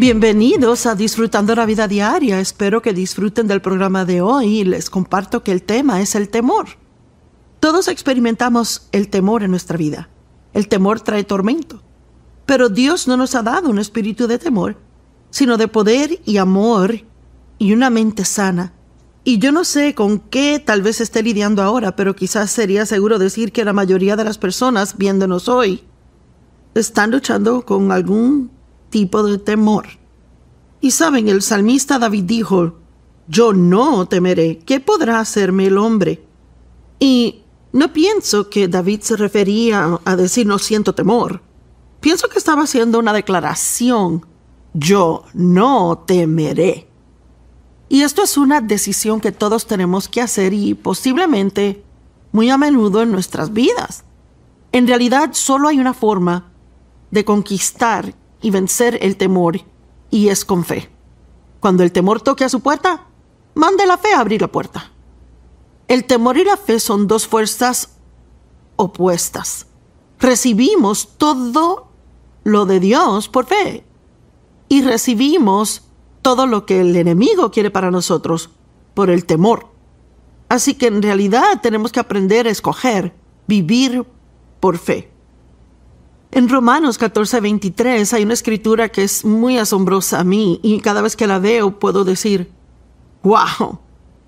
Bienvenidos a Disfrutando la Vida Diaria. Espero que disfruten del programa de hoy y les comparto que el tema es el temor. Todos experimentamos el temor en nuestra vida. El temor trae tormento. Pero Dios no nos ha dado un espíritu de temor, sino de poder y amor y una mente sana. Y yo no sé con qué tal vez esté lidiando ahora, pero quizás sería seguro decir que la mayoría de las personas viéndonos hoy están luchando con algún tipo de temor. Y saben, el salmista David dijo: yo no temeré, ¿qué podrá hacerme el hombre? Y no pienso que David se refería a decir no siento temor. Pienso que estaba haciendo una declaración: yo no temeré. Y esto es una decisión que todos tenemos que hacer y posiblemente muy a menudo en nuestras vidas. En realidad solo hay una forma de conquistar y vencer el temor, y es con fe. Cuando el temor toque a su puerta, mande la fe a abrir la puerta. El temor y la fe son dos fuerzas opuestas. Recibimos todo lo de Dios por fe y recibimos todo lo que el enemigo quiere para nosotros por el temor. Así que en realidad tenemos que aprender a escoger vivir por fe. En Romanos 14:23 hay una escritura que es muy asombrosa a mí y cada vez que la veo puedo decir ¡wow!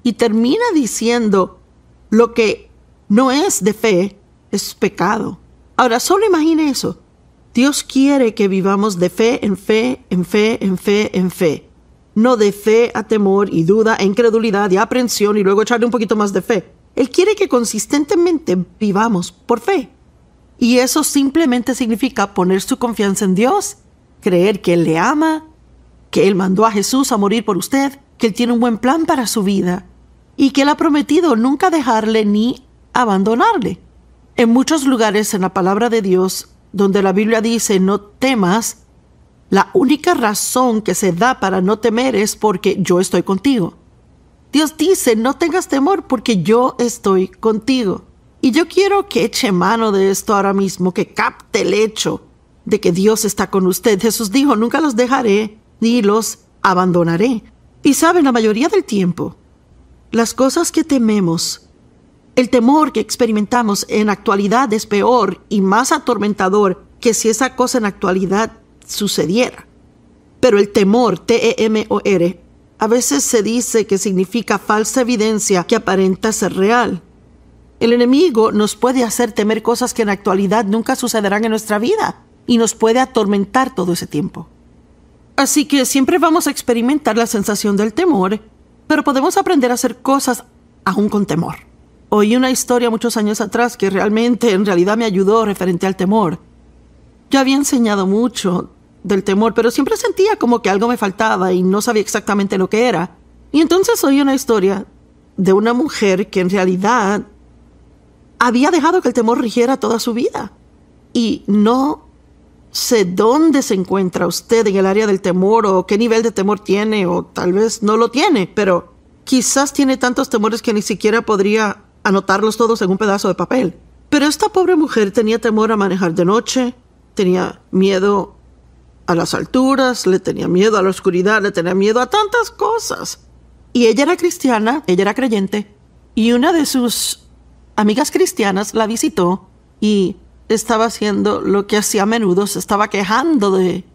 Y termina diciendo: lo que no es de fe es pecado. Ahora, solo imagine eso. Dios quiere que vivamos de fe en fe, en fe, en fe, en fe. No de fe a temor y duda e incredulidad y aprensión y luego echarle un poquito más de fe. Él quiere que consistentemente vivamos por fe. Y eso simplemente significa poner su confianza en Dios, creer que Él le ama, que Él mandó a Jesús a morir por usted, que Él tiene un buen plan para su vida y que Él ha prometido nunca dejarle ni abandonarle. En muchos lugares en la palabra de Dios, donde la Biblia dice no temas, la única razón que se da para no temer es porque yo estoy contigo. Dios dice no tengas temor porque yo estoy contigo. Y yo quiero que eche mano de esto ahora mismo, que capte el hecho de que Dios está con usted. Jesús dijo: nunca los dejaré ni los abandonaré. Y saben, la mayoría del tiempo, las cosas que tememos, el temor que experimentamos en actualidad es peor y más atormentador que si esa cosa en actualidad sucediera. Pero el temor, T-E-M-O-R, a veces se dice que significa falsa evidencia que aparenta ser real. El enemigo nos puede hacer temer cosas que en la actualidad nunca sucederán en nuestra vida y nos puede atormentar todo ese tiempo. Así que siempre vamos a experimentar la sensación del temor, pero podemos aprender a hacer cosas aún con temor. Oí una historia muchos años atrás que realmente en realidad me ayudó referente al temor. Yo había enseñado mucho del temor, pero siempre sentía como que algo me faltaba y no sabía exactamente lo que era. Y entonces oí una historia de una mujer que en realidad había dejado que el temor rigiera toda su vida. Y no sé dónde se encuentra usted en el área del temor o qué nivel de temor tiene o tal vez no lo tiene, pero quizás tiene tantos temores que ni siquiera podría anotarlos todos en un pedazo de papel. Pero esta pobre mujer tenía temor a manejar de noche, tenía miedo a las alturas, le tenía miedo a la oscuridad, le tenía miedo a tantas cosas. Y ella era cristiana, ella era creyente, y una de sus amigas cristianas la visitó y estaba haciendo lo que hacía a menudo, se estaba quejando de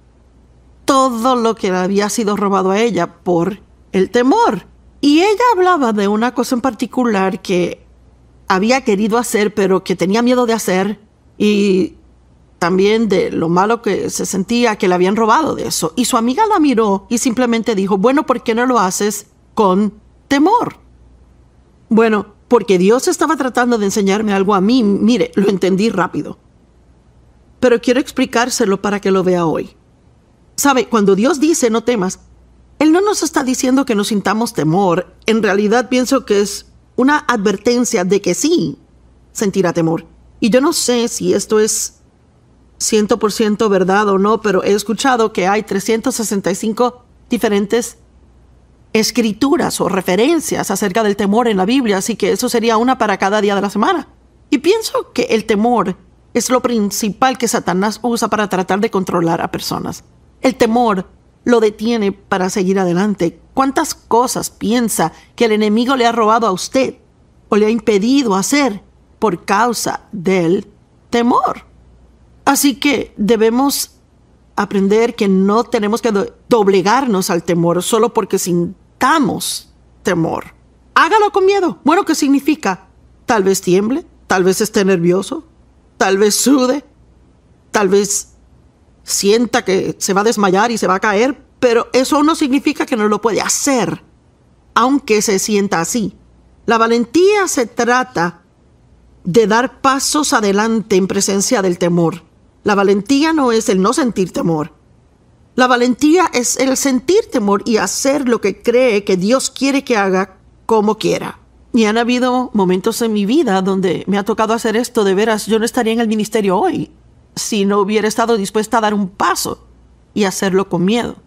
todo lo que le había sido robado a ella por el temor. Y ella hablaba de una cosa en particular que había querido hacer, pero que tenía miedo de hacer, y también de lo malo que se sentía que le habían robado de eso. Y su amiga la miró y simplemente dijo: bueno, ¿por qué no lo haces con temor? Bueno, porque Dios estaba tratando de enseñarme algo a mí. Mire, lo entendí rápido. Pero quiero explicárselo para que lo vea hoy. ¿Sabe? Cuando Dios dice no temas, Él no nos está diciendo que nos sintamos temor. En realidad pienso que es una advertencia de que sí sentirá temor. Y yo no sé si esto es 100% verdad o no, pero he escuchado que hay 365 diferentes escrituras o referencias acerca del temor en la Biblia, así que eso sería una para cada día de la semana. Y pienso que el temor es lo principal que Satanás usa para tratar de controlar a personas. El temor lo detiene para seguir adelante? ¿Cuántas cosas piensa que el enemigo le ha robado a usted o le ha impedido hacer por causa del temor? Así que debemos aprender que no tenemos que doblegarnos al temor solo porque sintamos temor. Hágalo con miedo. Bueno, ¿qué significa? Tal vez tiemble, tal vez esté nervioso, tal vez sude, tal vez sienta que se va a desmayar y se va a caer, pero eso no significa que no lo puede hacer, aunque se sienta así. La valentía se trata de dar pasos adelante en presencia del temor. La valentía no es el no sentir temor. La valentía es el sentir temor y hacer lo que cree que Dios quiere que haga como quiera. Y han habido momentos en mi vida donde me ha tocado hacer esto. De veras, yo no estaría en el ministerio hoy si no hubiera estado dispuesta a dar un paso y hacerlo con miedo.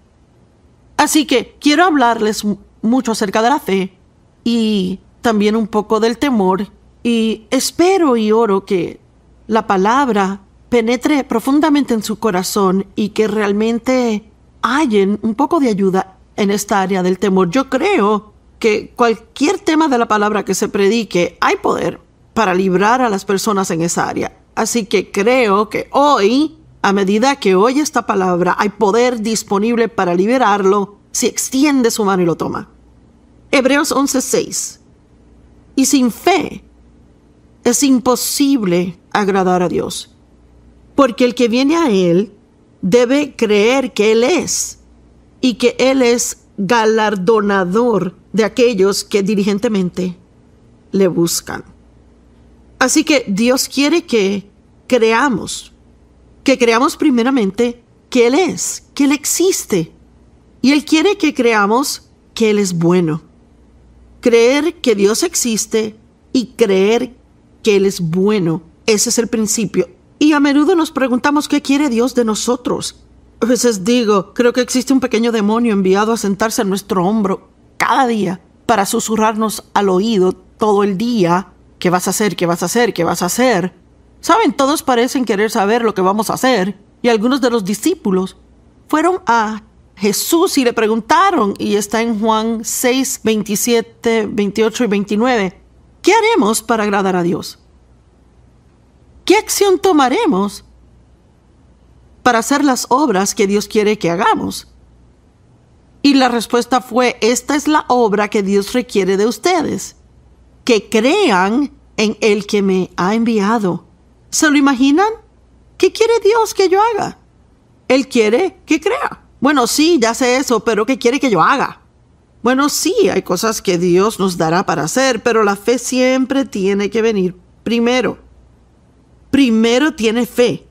Así que quiero hablarles mucho acerca de la fe y también un poco del temor, y espero y oro que la palabra penetre profundamente en su corazón y que realmente hallen un poco de ayuda en esta área del temor. Yo creo que cualquier tema de la palabra que se predique, hay poder para librar a las personas en esa área. Así que creo que hoy, a medida que oye esta palabra, hay poder disponible para liberarlo si extiende su mano y lo toma. Hebreos 11:6. Y sin fe es imposible agradar a Dios, porque el que viene a Él debe creer que Él es, y que Él es galardonador de aquellos que diligentemente le buscan. Así que Dios quiere que creamos primeramente que Él es, que Él existe. Y Él quiere que creamos que Él es bueno. Creer que Dios existe y creer que Él es bueno. Ese es el principio. Y a menudo nos preguntamos qué quiere Dios de nosotros. A veces digo, creo que existe un pequeño demonio enviado a sentarse en nuestro hombro cada día para susurrarnos al oído todo el día. ¿Qué vas a hacer? ¿Qué vas a hacer? ¿Qué vas a hacer? Saben, todos parecen querer saber lo que vamos a hacer. Y algunos de los discípulos fueron a Jesús y le preguntaron, y está en Juan 6, 27, 28 y 29, ¿qué haremos para agradar a Dios? ¿Qué acción tomaremos para hacer las obras que Dios quiere que hagamos? Y la respuesta fue, esta es la obra que Dios requiere de ustedes, que crean en el que me ha enviado. ¿Se lo imaginan? ¿Qué quiere Dios que yo haga? Él quiere que crea. Bueno, sí, ya sé eso, pero ¿qué quiere que yo haga? Bueno, sí, hay cosas que Dios nos dará para hacer, pero la fe siempre tiene que venir primero. Primero tiene fe.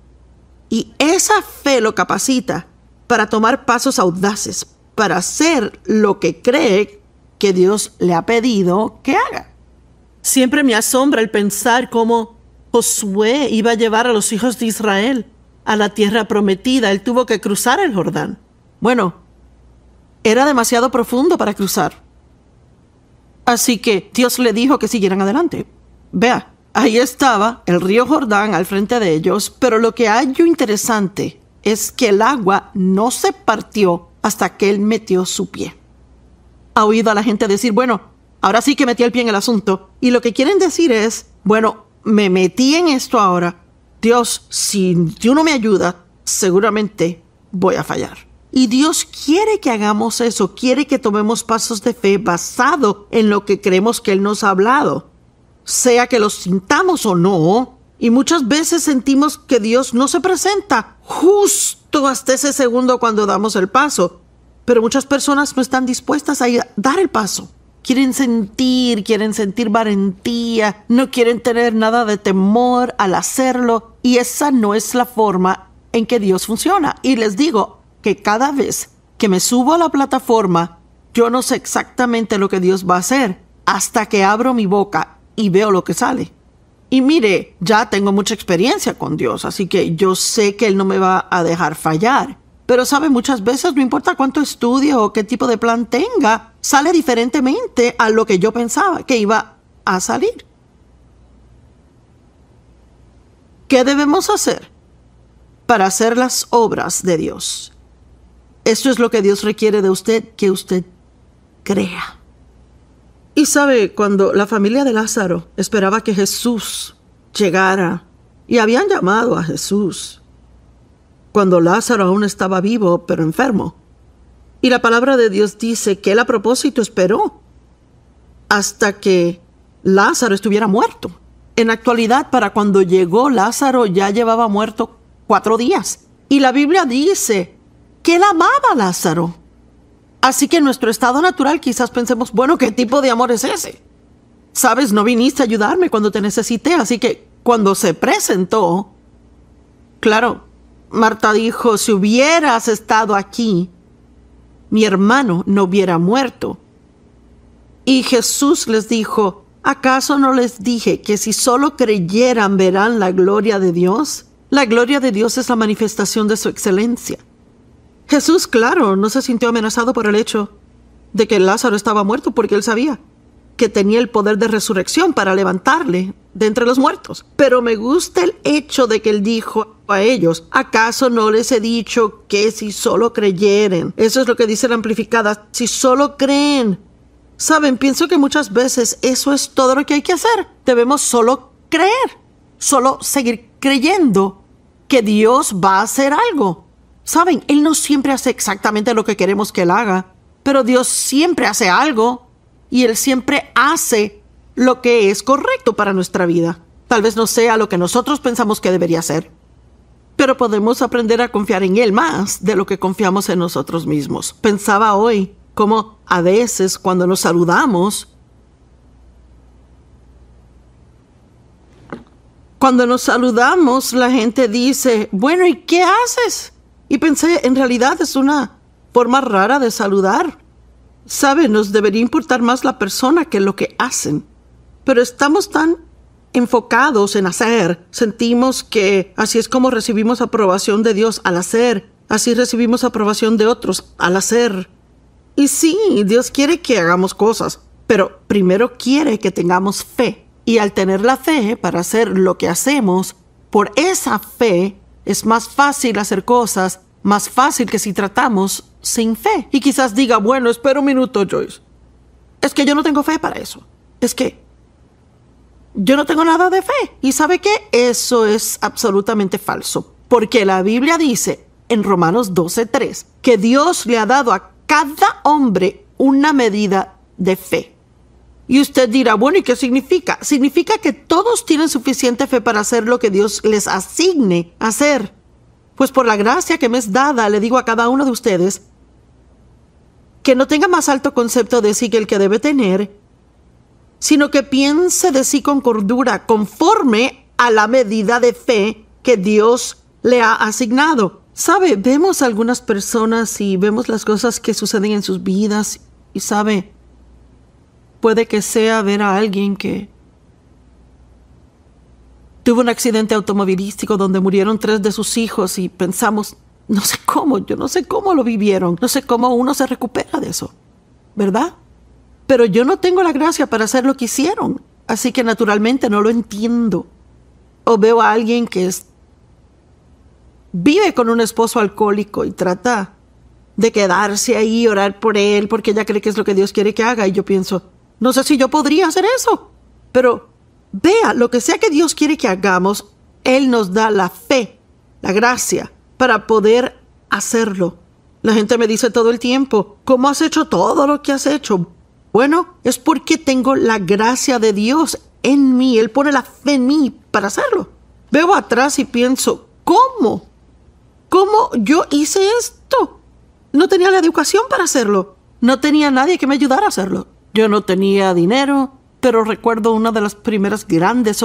Y esa fe lo capacita para tomar pasos audaces, para hacer lo que cree que Dios le ha pedido que haga. Siempre me asombra el pensar cómo Josué iba a llevar a los hijos de Israel a la tierra prometida. Él tuvo que cruzar el Jordán. Bueno, era demasiado profundo para cruzar. Así que Dios le dijo que siguieran adelante. Vea, ahí estaba el río Jordán al frente de ellos, pero lo que hallo interesante es que el agua no se partió hasta que él metió su pie. Ha oído a la gente decir, bueno, ahora sí que metí el pie en el asunto. Y lo que quieren decir es, bueno, me metí en esto ahora. Dios, si tú no me ayudas, seguramente voy a fallar. Y Dios quiere que hagamos eso, quiere que tomemos pasos de fe basado en lo que creemos que Él nos ha hablado, sea que lo sintamos o no. Y muchas veces sentimos que Dios no se presenta justo hasta ese segundo cuando damos el paso. Pero muchas personas no están dispuestas a dar el paso. Quieren sentir valentía, no quieren tener nada de temor al hacerlo. Y esa no es la forma en que Dios funciona. Y les digo que cada vez que me subo a la plataforma, yo no sé exactamente lo que Dios va a hacer hasta que abro mi boca y veo lo que sale. Y mire, ya tengo mucha experiencia con Dios, así que yo sé que Él no me va a dejar fallar. Pero sabe, muchas veces no importa cuánto estudie o qué tipo de plan tenga, sale diferentemente a lo que yo pensaba que iba a salir. ¿Qué debemos hacer para hacer las obras de Dios? Eso es lo que Dios requiere de usted, que usted crea. Y sabe, cuando la familia de Lázaro esperaba que Jesús llegara, y habían llamado a Jesús, cuando Lázaro aún estaba vivo, pero enfermo. Y la palabra de Dios dice que él a propósito esperó hasta que Lázaro estuviera muerto. En la actualidad, para cuando llegó Lázaro ya llevaba muerto 4 días. Y la Biblia dice que él amaba a Lázaro. Así que en nuestro estado natural quizás pensemos, bueno, ¿qué tipo de amor es ese? Sabes, no viniste a ayudarme cuando te necesité, así que cuando se presentó, claro, Marta dijo, si hubieras estado aquí, mi hermano no hubiera muerto. Y Jesús les dijo, ¿acaso no les dije que si solo creyeran verán la gloria de Dios? La gloria de Dios es la manifestación de su excelencia. Jesús, claro, no se sintió amenazado por el hecho de que Lázaro estaba muerto porque él sabía que tenía el poder de resurrección para levantarle de entre los muertos. Pero me gusta el hecho de que él dijo a ellos, ¿acaso no les he dicho que si solo creyeren? Eso es lo que dice la amplificada, si solo creen. Saben, pienso que muchas veces eso es todo lo que hay que hacer. Debemos solo creer, solo seguir creyendo que Dios va a hacer algo. Saben, Él no siempre hace exactamente lo que queremos que Él haga, pero Dios siempre hace algo y Él siempre hace lo que es correcto para nuestra vida. Tal vez no sea lo que nosotros pensamos que debería ser, pero podemos aprender a confiar en Él más de lo que confiamos en nosotros mismos. Pensaba hoy cómo a veces cuando nos saludamos, la gente dice, bueno, ¿y qué haces? Y pensé, en realidad es una forma rara de saludar. ¿Sabe? Nos debería importar más la persona que lo que hacen. Pero estamos tan enfocados en hacer. Sentimos que así es como recibimos aprobación de Dios al hacer. Así recibimos aprobación de otros al hacer. Y sí, Dios quiere que hagamos cosas, pero primero quiere que tengamos fe. Y al tener la fe para hacer lo que hacemos, por esa fe es más fácil hacer cosas, más fácil que si tratamos sin fe. Y quizás diga, bueno, espera un minuto, Joyce. Es que yo no tengo fe para eso. Es que yo no tengo nada de fe. ¿Y sabe qué? Eso es absolutamente falso. Porque la Biblia dice en Romanos 12:3 que Dios le ha dado a cada hombre una medida de fe. Y usted dirá, bueno, ¿y qué significa? Significa que todos tienen suficiente fe para hacer lo que Dios les asigne hacer. Pues por la gracia que me es dada, le digo a cada uno de ustedes que no tenga más alto concepto de sí que el que debe tener, sino que piense de sí con cordura, conforme a la medida de fe que Dios le ha asignado. ¿Sabe? Vemos a algunas personas y vemos las cosas que suceden en sus vidas y sabe, puede que sea ver a alguien que tuvo un accidente automovilístico donde murieron 3 de sus hijos y pensamos, yo no sé cómo lo vivieron, no sé cómo uno se recupera de eso, ¿verdad? Pero yo no tengo la gracia para hacer lo que hicieron, así que naturalmente no lo entiendo. O veo a alguien que vive con un esposo alcohólico y trata de quedarse ahí y orar por él porque ella cree que es lo que Dios quiere que haga. Y yo pienso, no sé si yo podría hacer eso. Pero vea, lo que sea que Dios quiere que hagamos, Él nos da la fe, la gracia, para poder hacerlo. La gente me dice todo el tiempo, ¿cómo has hecho todo lo que has hecho? Bueno, es porque tengo la gracia de Dios en mí. Él pone la fe en mí para hacerlo. Veo atrás y pienso, ¿cómo? ¿Cómo yo hice esto? No tenía la educación para hacerlo. No tenía nadie que me ayudara a hacerlo. Yo no tenía dinero, pero recuerdo una de las primeras grandes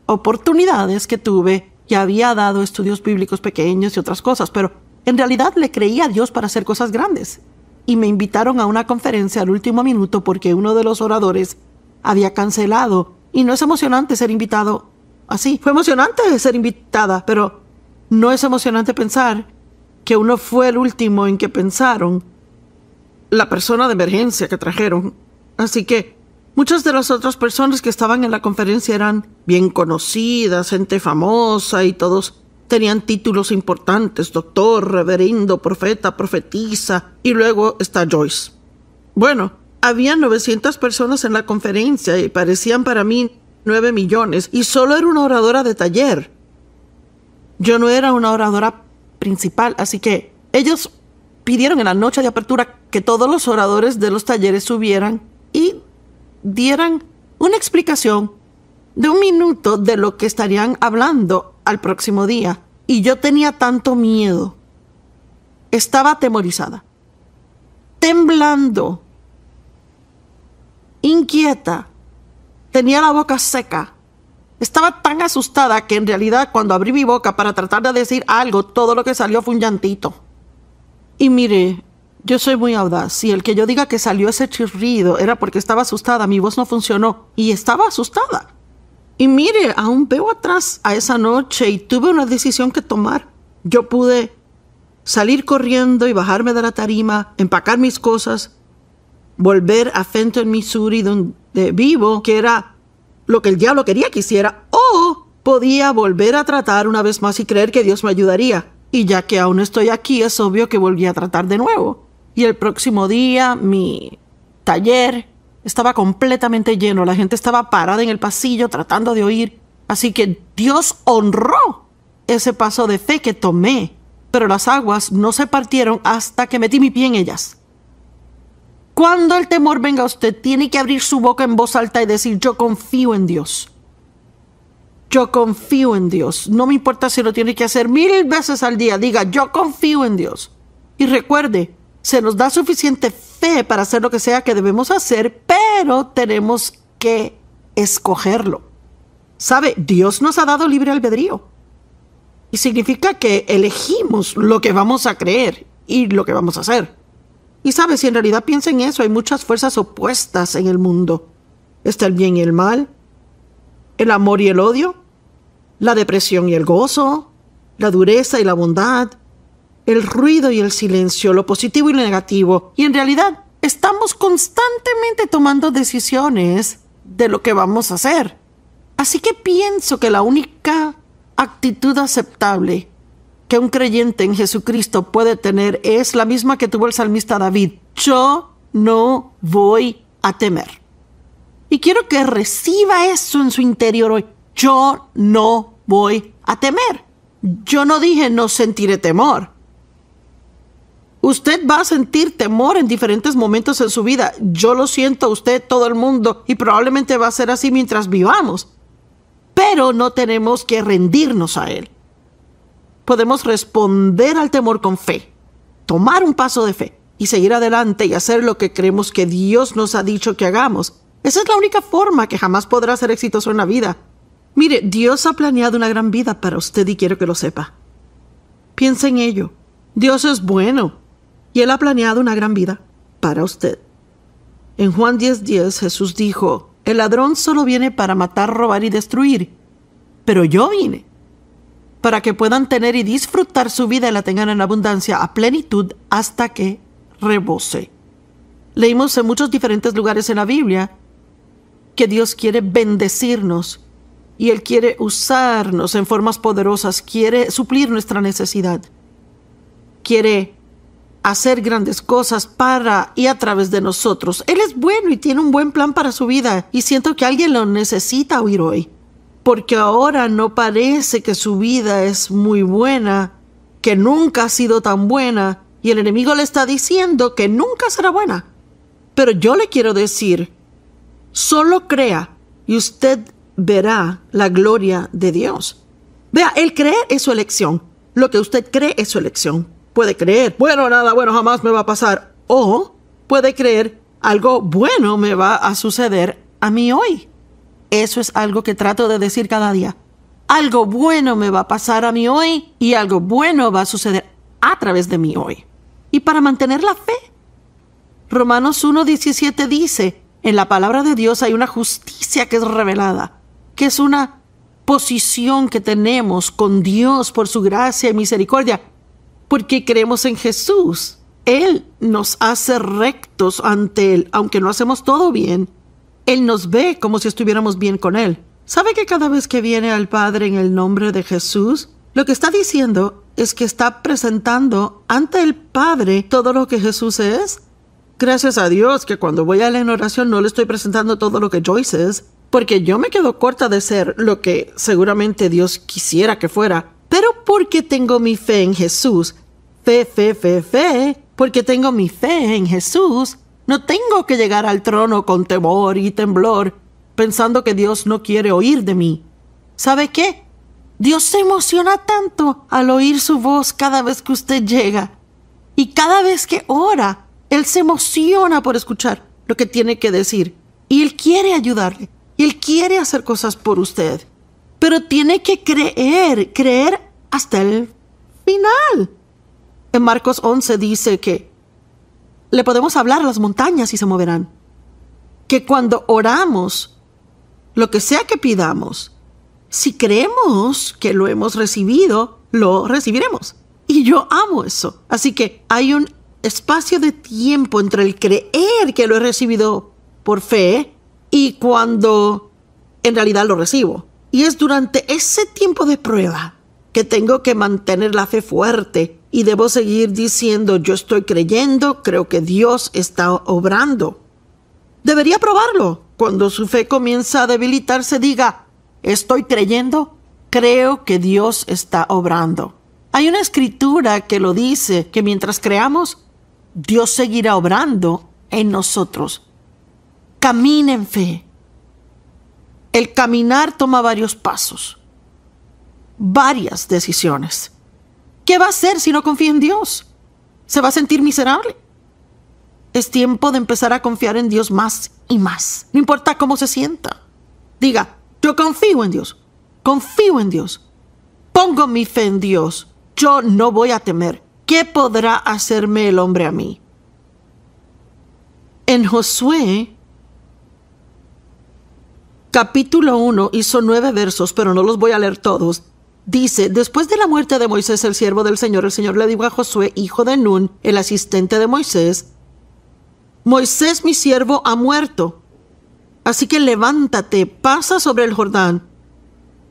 oportunidades que tuve. Ya había dado estudios bíblicos pequeños y otras cosas, pero en realidad le creía a Dios para hacer cosas grandes. Y me invitaron a una conferencia al último minuto porque uno de los oradores había cancelado. Y no es emocionante ser invitado así. Fue emocionante ser invitada, pero no es emocionante pensar que uno fue el último en que pensaron, la persona de emergencia que trajeron. Así que muchas de las otras personas que estaban en la conferencia eran bien conocidas, gente famosa, y todos tenían títulos importantes: doctor, reverendo, profeta, profetisa, y luego está Joyce. Bueno, había 900 personas en la conferencia y parecían para mí 9 millones, y solo era una oradora de taller. Yo no era una oradora principal, así que ellos pidieron en la noche de apertura que todos los oradores de los talleres subieran y dieran una explicación de 1 minuto de lo que estarían hablando al próximo día. Y yo tenía tanto miedo. Estaba atemorizada, temblando, inquieta, tenía la boca seca. Estaba tan asustada que en realidad cuando abrí mi boca para tratar de decir algo, todo lo que salió fue un llantito. Y mire, yo soy muy audaz, y el que yo diga que salió ese chirrido era porque estaba asustada. Mi voz no funcionó y estaba asustada. Y mire, aún veo atrás a esa noche y tuve una decisión que tomar. Yo pude salir corriendo y bajarme de la tarima, empacar mis cosas, volver a Fenton, Missouri, donde vivo, que era lo que el diablo quería que hiciera, o podía volver a tratar una vez más y creer que Dios me ayudaría. Y ya que aún estoy aquí, es obvio que volví a tratar de nuevo. Y el próximo día, mi taller estaba completamente lleno. La gente estaba parada en el pasillo tratando de oír. Así que Dios honró ese paso de fe que tomé. Pero las aguas no se partieron hasta que metí mi pie en ellas. Cuando el temor venga a usted, tiene que abrir su boca en voz alta y decir: yo confío en Dios. Yo confío en Dios. No me importa si lo tiene que hacer 1000 veces al día. Diga: yo confío en Dios. Y recuerde, se nos da suficiente fe para hacer lo que sea que debemos hacer, pero tenemos que escogerlo. ¿Sabe? Dios nos ha dado libre albedrío. Y significa que elegimos lo que vamos a creer y lo que vamos a hacer. Y sabe, si en realidad piensa en eso, hay muchas fuerzas opuestas en el mundo. Está el bien y el mal, el amor y el odio, la depresión y el gozo, la dureza y la bondad, el ruido y el silencio, lo positivo y lo negativo. Y en realidad estamos constantemente tomando decisiones de lo que vamos a hacer. Así que pienso que la única actitud aceptable que un creyente en Jesucristo puede tener es la misma que tuvo el salmista David: yo no voy a temer. Y quiero que reciba eso en su interior hoy. Yo no voy a temer. Yo no dije no sentiré temor. Usted va a sentir temor en diferentes momentos en su vida. Yo lo siento, usted, todo el mundo, y probablemente va a ser así mientras vivamos. Pero no tenemos que rendirnos a él. Podemos responder al temor con fe, tomar un paso de fe y seguir adelante y hacer lo que creemos que Dios nos ha dicho que hagamos. Esa es la única forma que jamás podrá ser exitoso en la vida. Mire, Dios ha planeado una gran vida para usted y quiero que lo sepa. Piense en ello. Dios es bueno y Él ha planeado una gran vida para usted. En Juan 10:10 Jesús dijo: el ladrón solo viene para matar, robar y destruir, pero yo vine para que puedan tener y disfrutar su vida y la tengan en abundancia a plenitud hasta que rebose. Leímos en muchos diferentes lugares en la Biblia que Dios quiere bendecirnos y Él quiere usarnos en formas poderosas, quiere suplir nuestra necesidad, quiere hacer grandes cosas para y a través de nosotros. Él es bueno y tiene un buen plan para su vida, y siento que alguien lo necesita oír hoy, porque ahora no parece que su vida es muy buena, que nunca ha sido tan buena, y el enemigo le está diciendo que nunca será buena. Pero yo le quiero decir: solo crea y usted verá la gloria de Dios. Vea, el creer es su elección. Lo que usted cree es su elección. Puede creer: bueno, nada bueno jamás me va a pasar. O puede creer: algo bueno me va a suceder a mí hoy. Eso es algo que trato de decir cada día. Algo bueno me va a pasar a mí hoy y algo bueno va a suceder a través de mí hoy. Y para mantener la fe, Romanos 1:17 dice: en la palabra de Dios hay una justicia que es revelada, que es una posición que tenemos con Dios por su gracia y misericordia, porque creemos en Jesús. Él nos hace rectos ante Él, aunque no hacemos todo bien. Él nos ve como si estuviéramos bien con Él. ¿Sabe que cada vez que viene al Padre en el nombre de Jesús, Lo que está diciendo es que está presentando ante el Padre todo lo que Jesús es. Gracias a Dios que cuando voy a la oración no le estoy presentando todo lo que Joyce es, porque yo me quedo corta de ser lo que seguramente Dios quisiera que fuera. Pero porque tengo mi fe en Jesús, porque tengo mi fe en Jesús, no tengo que llegar al trono con temor y temblor, pensando que Dios no quiere oír de mí. ¿Sabe qué? Dios se emociona tanto al oír su voz cada vez que usted llega. Y cada vez que ora, Él se emociona por escuchar lo que tiene que decir. Y Él quiere ayudarle. Y Él quiere hacer cosas por usted. Pero tiene que creer hasta el final. En Marcos 11 dice que le podemos hablar a las montañas y se moverán. Que cuando oramos, lo que sea que pidamos, si creemos que lo hemos recibido, lo recibiremos. Y yo amo eso. Así que hay un espacio de tiempo entre el creer que lo he recibido por fe y cuando en realidad lo recibo. Y es durante ese tiempo de prueba que tengo que mantener la fe fuerte y debo seguir diciendo, yo estoy creyendo, creo que Dios está obrando. Debería probarlo. Cuando su fe comienza a debilitarse, diga, estoy creyendo, creo que Dios está obrando. Hay una escritura que lo dice, que mientras creamos, Dios seguirá obrando en nosotros. Camine en fe. El caminar toma varios pasos, varias decisiones. ¿Qué va a hacer si no confía en Dios? ¿Se va a sentir miserable? Es tiempo de empezar a confiar en Dios más y más. No importa cómo se sienta. Diga, yo confío en Dios. Confío en Dios. Pongo mi fe en Dios. Yo no voy a temer. ¿Qué podrá hacerme el hombre a mí? En Josué, capítulo 1, hizo 9 versos, pero no los voy a leer todos. Dice, después de la muerte de Moisés, el siervo del Señor, el Señor le dijo a Josué, hijo de Nun, el asistente de Moisés, Moisés, mi siervo, ha muerto. Así que levántate, pasa sobre el Jordán,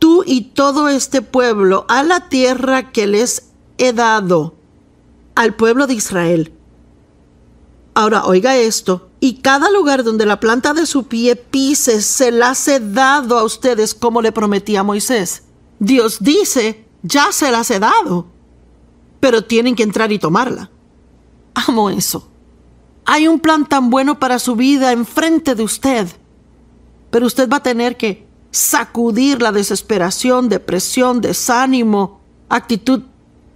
tú y todo este pueblo, a la tierra que les he dado, al pueblo de Israel. Ahora, oiga esto, y cada lugar donde la planta de su pie pise, se las he dado a ustedes como le prometí a Moisés. Dios dice, ya se las he dado, pero tienen que entrar y tomarla. Amo eso. Hay un plan tan bueno para su vida enfrente de usted, pero usted va a tener que sacudir la desesperación, depresión, desánimo, actitud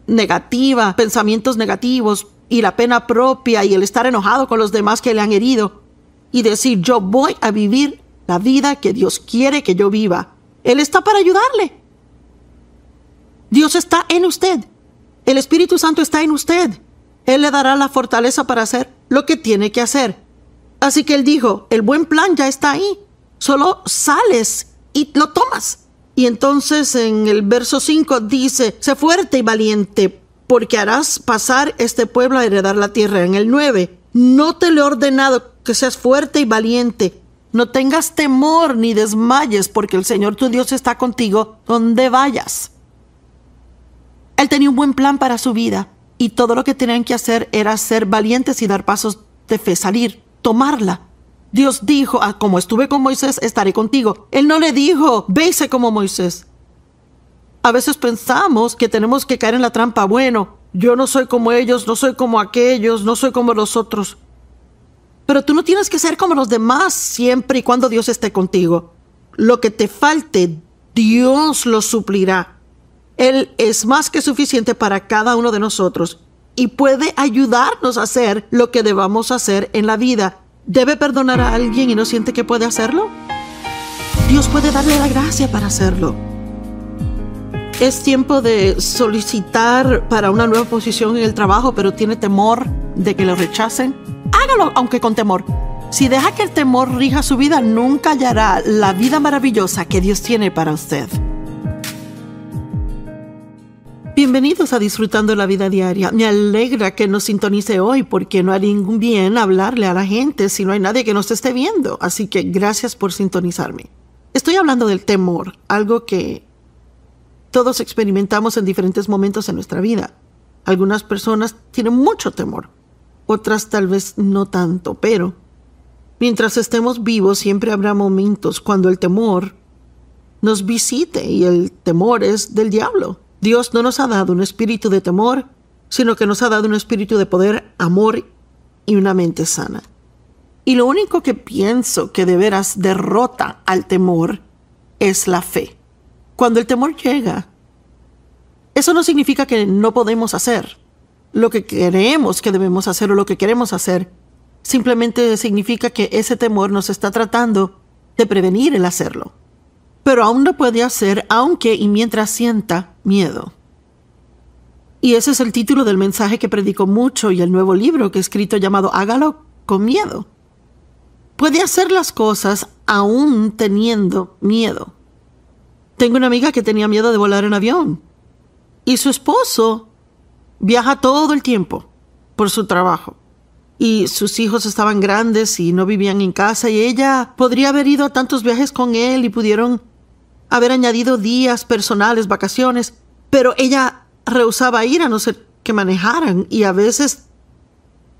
negativa, pensamientos negativos y la pena propia y el estar enojado con los demás que le han herido y decir, yo voy a vivir la vida que Dios quiere que yo viva. Él está para ayudarle. Dios está en usted. El Espíritu Santo está en usted. Él le dará la fortaleza para hacer lo que tiene que hacer. Así que Él dijo, el buen plan ya está ahí. Solo sales y lo tomas. Y entonces en el verso 5 dice, sé fuerte y valiente, porque harás pasar este pueblo a heredar la tierra. En el 9, no te le he ordenado que seas fuerte y valiente. No tengas temor ni desmayes, porque el Señor tu Dios está contigo donde vayas. Él tenía un buen plan para su vida y todo lo que tenían que hacer era ser valientes y dar pasos de fe, salir, tomarla. Dios dijo, como estuve con Moisés, estaré contigo. Él no le dijo, véase como Moisés. A veces pensamos que tenemos que caer en la trampa. Bueno, yo no soy como ellos, no soy como aquellos, no soy como los otros. Pero tú no tienes que ser como los demás siempre y cuando Dios esté contigo. Lo que te falte, Dios lo suplirá. Él es más que suficiente para cada uno de nosotros y puede ayudarnos a hacer lo que debamos hacer en la vida. ¿Debe perdonar a alguien y no siente que puede hacerlo? Dios puede darle la gracia para hacerlo. Es tiempo de solicitar para una nueva posición en el trabajo, pero tiene temor de que lo rechacen. Hágalo, aunque con temor. Si deja que el temor rija su vida, nunca hallará la vida maravillosa que Dios tiene para usted. Bienvenidos a Disfrutando la Vida Diaria. Me alegra que nos sintonice hoy porque no hay ningún bien hablarle a la gente si no hay nadie que nos esté viendo. Así que gracias por sintonizarme. Estoy hablando del temor, algo que Todos experimentamos en diferentes momentos en nuestra vida. Algunas personas tienen mucho temor, otras tal vez no tanto, pero mientras estemos vivos siempre habrá momentos cuando el temor nos visite, y el temor es del diablo. Dios no nos ha dado un espíritu de temor, sino que nos ha dado un espíritu de poder, amor y una mente sana. Y lo único que pienso que de veras derrota al temor es la fe. Cuando el temor llega, eso no significa que no podemos hacer lo que creemos que debemos hacer o lo que queremos hacer. Simplemente significa que ese temor nos está tratando de prevenir el hacerlo. Pero aún lo puede hacer aunque y mientras sienta miedo. Y ese es el título del mensaje que predico mucho y el nuevo libro que he escrito llamado Hágalo con miedo. Puede hacer las cosas aún teniendo miedo. Tengo una amiga que tenía miedo de volar en avión. Y su esposo viaja todo el tiempo por su trabajo. Y sus hijos estaban grandes y no vivían en casa. Y ella podría haber ido a tantos viajes con él y pudieron haber añadido días personales, vacaciones. Pero ella rehusaba ir a no ser que manejaran. Y a veces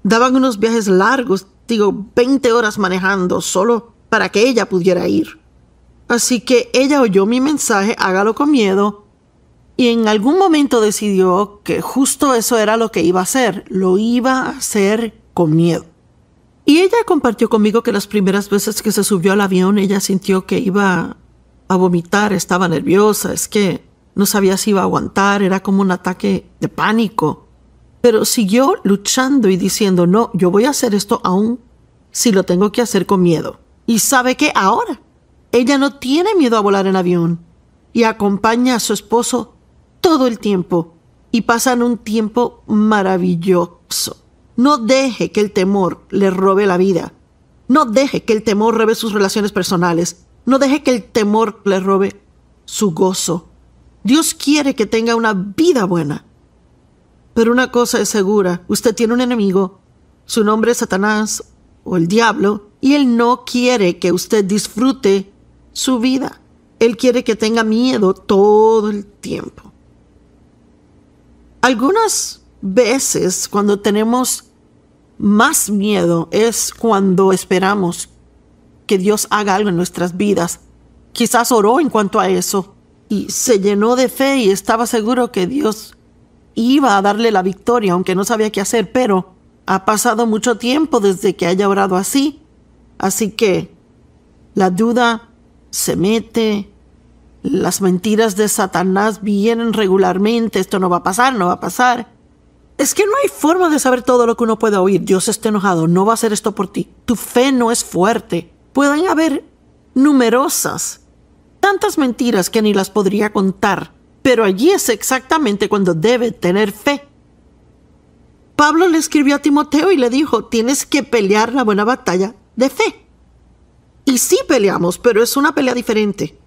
daban unos viajes largos, 20 horas manejando solo para que ella pudiera ir. Así que ella oyó mi mensaje, hágalo con miedo, y en algún momento decidió que justo eso era lo que iba a hacer. Lo iba a hacer con miedo. Y ella compartió conmigo que las primeras veces que se subió al avión, ella sintió que iba a vomitar, estaba nerviosa, es que no sabía si iba a aguantar, era como un ataque de pánico. Pero siguió luchando y diciendo, no, yo voy a hacer esto aún si lo tengo que hacer con miedo. ¿Y sabe qué? Ahora ella no tiene miedo a volar en avión y acompaña a su esposo todo el tiempo y pasan un tiempo maravilloso. No deje que el temor le robe la vida. No deje que el temor robe sus relaciones personales. No deje que el temor le robe su gozo. Dios quiere que tenga una vida buena. Pero una cosa es segura, usted tiene un enemigo, su nombre es Satanás o el diablo, y él no quiere que usted disfrute su vida. Él quiere que tenga miedo todo el tiempo. Algunas veces cuando tenemos más miedo es cuando esperamos que Dios haga algo en nuestras vidas. Quizás oró en cuanto a eso y se llenó de fe y estaba seguro que Dios iba a darle la victoria, aunque no sabía qué hacer, pero ha pasado mucho tiempo desde que haya orado así. Así que la duda se mete, las mentiras de Satanás vienen regularmente, esto no va a pasar, no va a pasar. Es que no hay forma de saber todo lo que uno puede oír. Dios está enojado, no va a hacer esto por ti. Tu fe no es fuerte. Pueden haber numerosas, tantas mentiras que ni las podría contar, pero allí es exactamente cuando debe tener fe. Pablo le escribió a Timoteo y le dijo, tienes que pelear la buena batalla de fe. Y sí peleamos, pero es una pelea diferente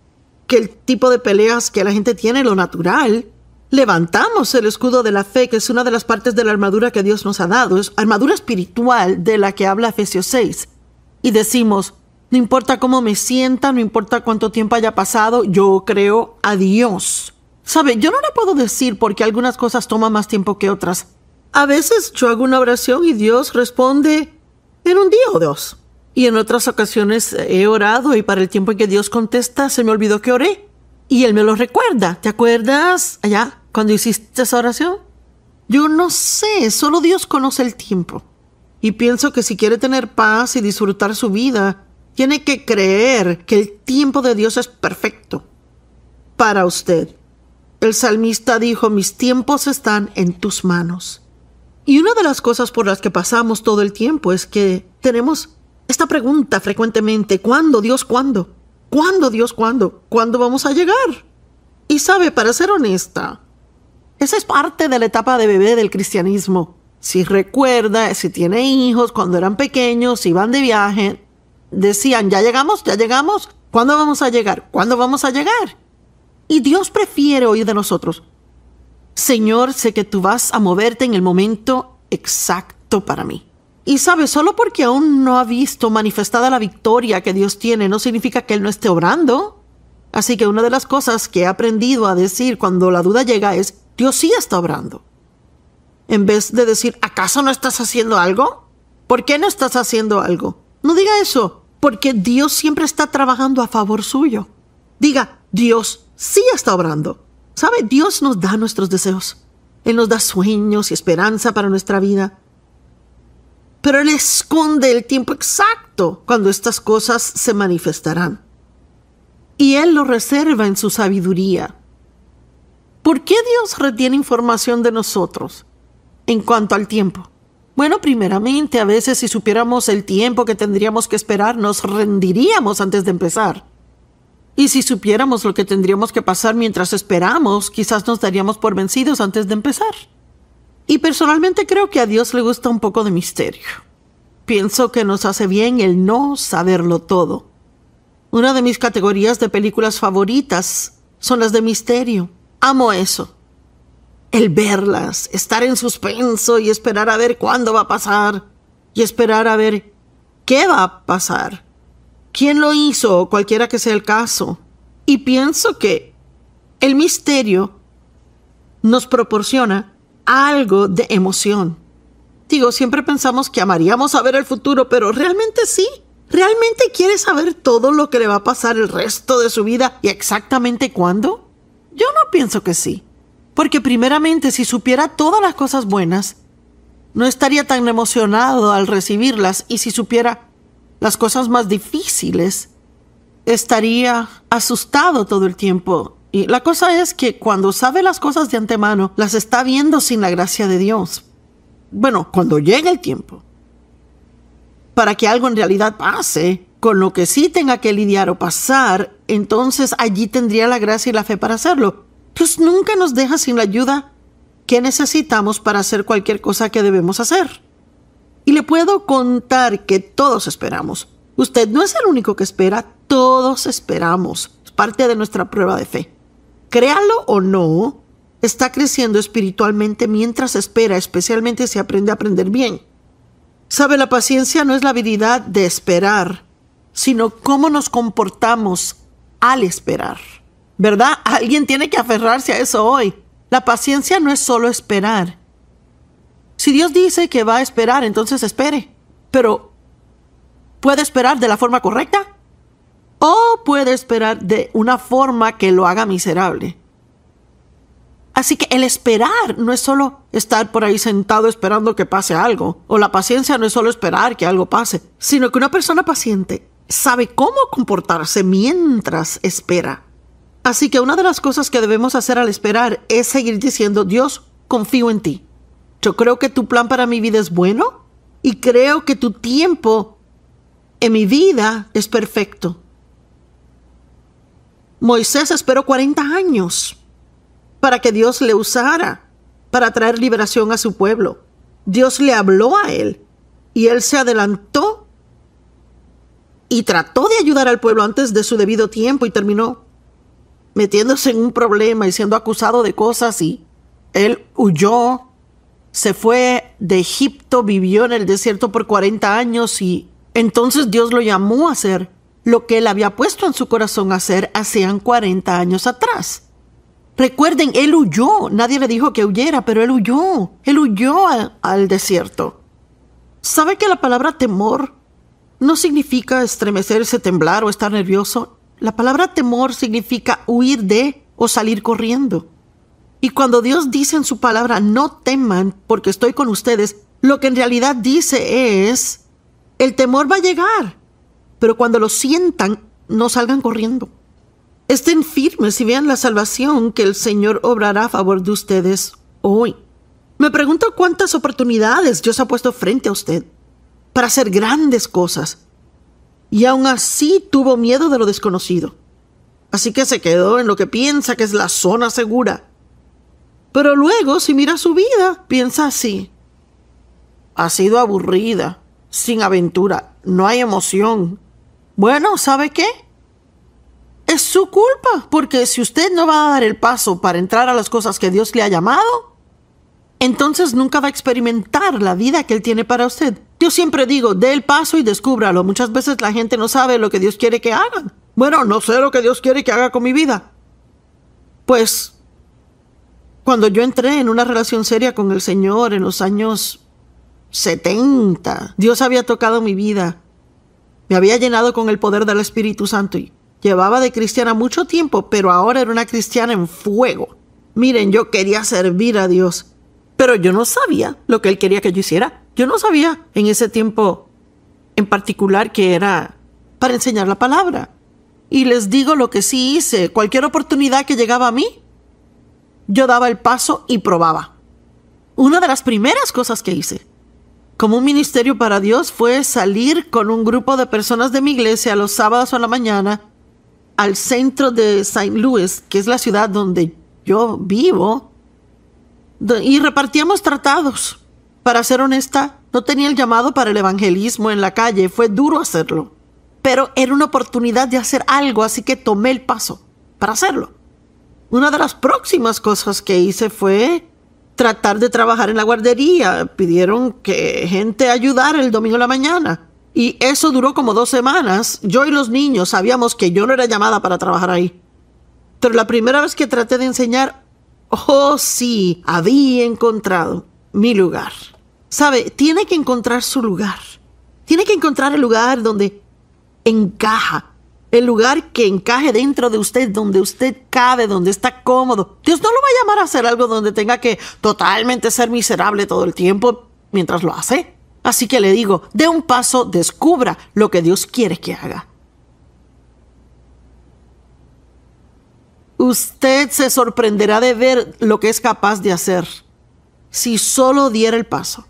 que el tipo de peleas que la gente tiene, lo natural. Levantamos el escudo de la fe, que es una de las partes de la armadura que Dios nos ha dado. Es armadura espiritual de la que habla Efesios 6. Y decimos, no importa cómo me sienta, no importa cuánto tiempo haya pasado, yo creo a Dios. ¿Sabe? Yo no le puedo decir porque algunas cosas toman más tiempo que otras. A veces yo hago una oración y Dios responde en un día o dos. Y en otras ocasiones he orado y para el tiempo en que Dios contesta se me olvidó que oré. Y Él me lo recuerda. ¿Te acuerdas allá cuando hiciste esa oración? Yo no sé, solo Dios conoce el tiempo. Y pienso que si quiere tener paz y disfrutar su vida, tiene que creer que el tiempo de Dios es perfecto para usted. El salmista dijo, mis tiempos están en tus manos. Y una de las cosas por las que pasamos todo el tiempo es que tenemos esta pregunta frecuentemente, ¿cuándo, Dios, cuándo? ¿Cuándo, Dios, cuándo? ¿Cuándo vamos a llegar? Y sabe, para ser honesta, esa es parte de la etapa de bebé del cristianismo. Si recuerda, si tiene hijos, cuando eran pequeños, iban de viaje, decían, ¿ya llegamos? ¿Ya llegamos? ¿Cuándo vamos a llegar? ¿Cuándo vamos a llegar? Y Dios prefiere oír de nosotros, Señor, sé que tú vas a moverte en el momento exacto para mí. Y sabe, solo porque aún no ha visto manifestada la victoria que Dios tiene, no significa que Él no esté obrando. Así que una de las cosas que he aprendido a decir cuando la duda llega es, Dios sí está obrando. En vez de decir, ¿acaso no estás haciendo algo? ¿Por qué no estás haciendo algo? No diga eso, porque Dios siempre está trabajando a favor suyo. Diga, Dios sí está obrando. ¿Sabe? Dios nos da nuestros deseos. Él nos da sueños y esperanza para nuestra vida. Pero Él esconde el tiempo exacto cuando estas cosas se manifestarán. Y Él lo reserva en su sabiduría. ¿Por qué Dios retiene información de nosotros en cuanto al tiempo? Bueno, primeramente, a veces si supiéramos el tiempo que tendríamos que esperar, nos rendiríamos antes de empezar. Y si supiéramos lo que tendríamos que pasar mientras esperamos, quizás nos daríamos por vencidos antes de empezar. Y personalmente creo que a Dios le gusta un poco de misterio. Pienso que nos hace bien el no saberlo todo. Una de mis categorías de películas favoritas son las de misterio. Amo eso. El verlas, estar en suspenso y esperar a ver cuándo va a pasar. Y esperar a ver qué va a pasar. ¿Quién lo hizo? O cualquiera que sea el caso. Y pienso que el misterio nos proporciona algo de emoción. Digo, siempre pensamos que amaríamos saber el futuro, pero realmente sí. ¿Realmente quiere saber todo lo que le va a pasar el resto de su vida y exactamente cuándo? Yo no pienso que sí. Porque primeramente, si supiera todas las cosas buenas, no estaría tan emocionado al recibirlas. Y si supiera las cosas más difíciles, estaría asustado todo el tiempo. Y la cosa es que cuando sabe las cosas de antemano, las está viendo sin la gracia de Dios. Bueno, cuando llegue el tiempo para que algo en realidad pase, con lo que sí tenga que lidiar o pasar, entonces allí tendría la gracia y la fe para hacerlo. Dios nunca nos deja sin la ayuda que necesitamos para hacer cualquier cosa que debemos hacer. Y le puedo contar que todos esperamos. Usted no es el único que espera, todos esperamos. Es parte de nuestra prueba de fe. Créalo o no, está creciendo espiritualmente mientras espera, especialmente si aprende a aprender bien. Sabe, la paciencia no es la habilidad de esperar, sino cómo nos comportamos al esperar. ¿Verdad? Alguien tiene que aferrarse a eso hoy. La paciencia no es solo esperar. Si Dios dice que va a esperar, entonces espere. Pero, ¿puede esperar de la forma correcta? ¿O puede esperar de una forma que lo haga miserable? Así que el esperar no es solo estar por ahí sentado esperando que pase algo. O la paciencia no es solo esperar que algo pase, sino que una persona paciente sabe cómo comportarse mientras espera. Así que una de las cosas que debemos hacer al esperar es seguir diciendo, Dios, confío en ti. Yo creo que tu plan para mi vida es bueno y creo que tu tiempo en mi vida es perfecto. Moisés esperó 40 años para que Dios le usara para traer liberación a su pueblo. Dios le habló a él y él se adelantó y trató de ayudar al pueblo antes de su debido tiempo y terminó metiéndose en un problema y siendo acusado de cosas, y él huyó, se fue de Egipto, vivió en el desierto por 40 años y entonces Dios lo llamó a hacer lo que él había puesto en su corazón hacer hacían 40 años atrás. Recuerden, él huyó. Nadie le dijo que huyera, pero él huyó. Él huyó al desierto. ¿Sabe que la palabra temor no significa estremecerse, temblar o estar nervioso? La palabra temor significa huir de o salir corriendo. Y cuando Dios dice en su palabra, no teman porque estoy con ustedes, lo que en realidad dice es, el temor va a llegar, pero cuando lo sientan, no salgan corriendo. Estén firmes y vean la salvación que el Señor obrará a favor de ustedes hoy. Me pregunto cuántas oportunidades Dios ha puesto frente a usted para hacer grandes cosas. Y aún así tuvo miedo de lo desconocido. Así que se quedó en lo que piensa que es la zona segura. Pero luego, si mira su vida, piensa así. Ha sido aburrida, sin aventura, no hay emoción. Bueno, ¿sabe qué? Es su culpa, porque si usted no va a dar el paso para entrar a las cosas que Dios le ha llamado, entonces nunca va a experimentar la vida que Él tiene para usted. Yo siempre digo, dé el paso y descúbralo. Muchas veces la gente no sabe lo que Dios quiere que hagan. Bueno, no sé lo que Dios quiere que haga con mi vida. Pues, cuando yo entré en una relación seria con el Señor en los años 70, Dios había tocado mi vida. Me había llenado con el poder del Espíritu Santo y llevaba de cristiana mucho tiempo, pero ahora era una cristiana en fuego. Miren, yo quería servir a Dios, pero yo no sabía lo que Él quería que yo hiciera. Yo no sabía en ese tiempo en particular que era para enseñar la palabra. Y les digo lo que sí hice. Cualquier oportunidad que llegaba a mí, yo daba el paso y probaba. Una de las primeras cosas que hice como un ministerio para Dios fue salir con un grupo de personas de mi iglesia los sábados a la mañana al centro de St. Louis, que es la ciudad donde yo vivo, y repartíamos tratados. Para ser honesta, no tenía el llamado para el evangelismo en la calle. Fue duro hacerlo. Pero era una oportunidad de hacer algo, así que tomé el paso para hacerlo. Una de las próximas cosas que hice fue tratar de trabajar en la guardería. Pidieron que gente ayudara el domingo en la mañana. Y eso duró como 2 semanas. Yo y los niños sabíamos que yo no era llamada para trabajar ahí. Pero la primera vez que traté de enseñar, oh sí, había encontrado mi lugar. ¿Sabe? Tiene que encontrar su lugar. Tiene que encontrar el lugar donde encaja. El lugar que encaje dentro de usted, donde usted cabe, donde está cómodo. Dios no lo va a llamar a hacer algo donde tenga que totalmente ser miserable todo el tiempo mientras lo hace. Así que le digo, dé un paso, descubra lo que Dios quiere que haga. Usted se sorprenderá de ver lo que es capaz de hacer si solo diera el paso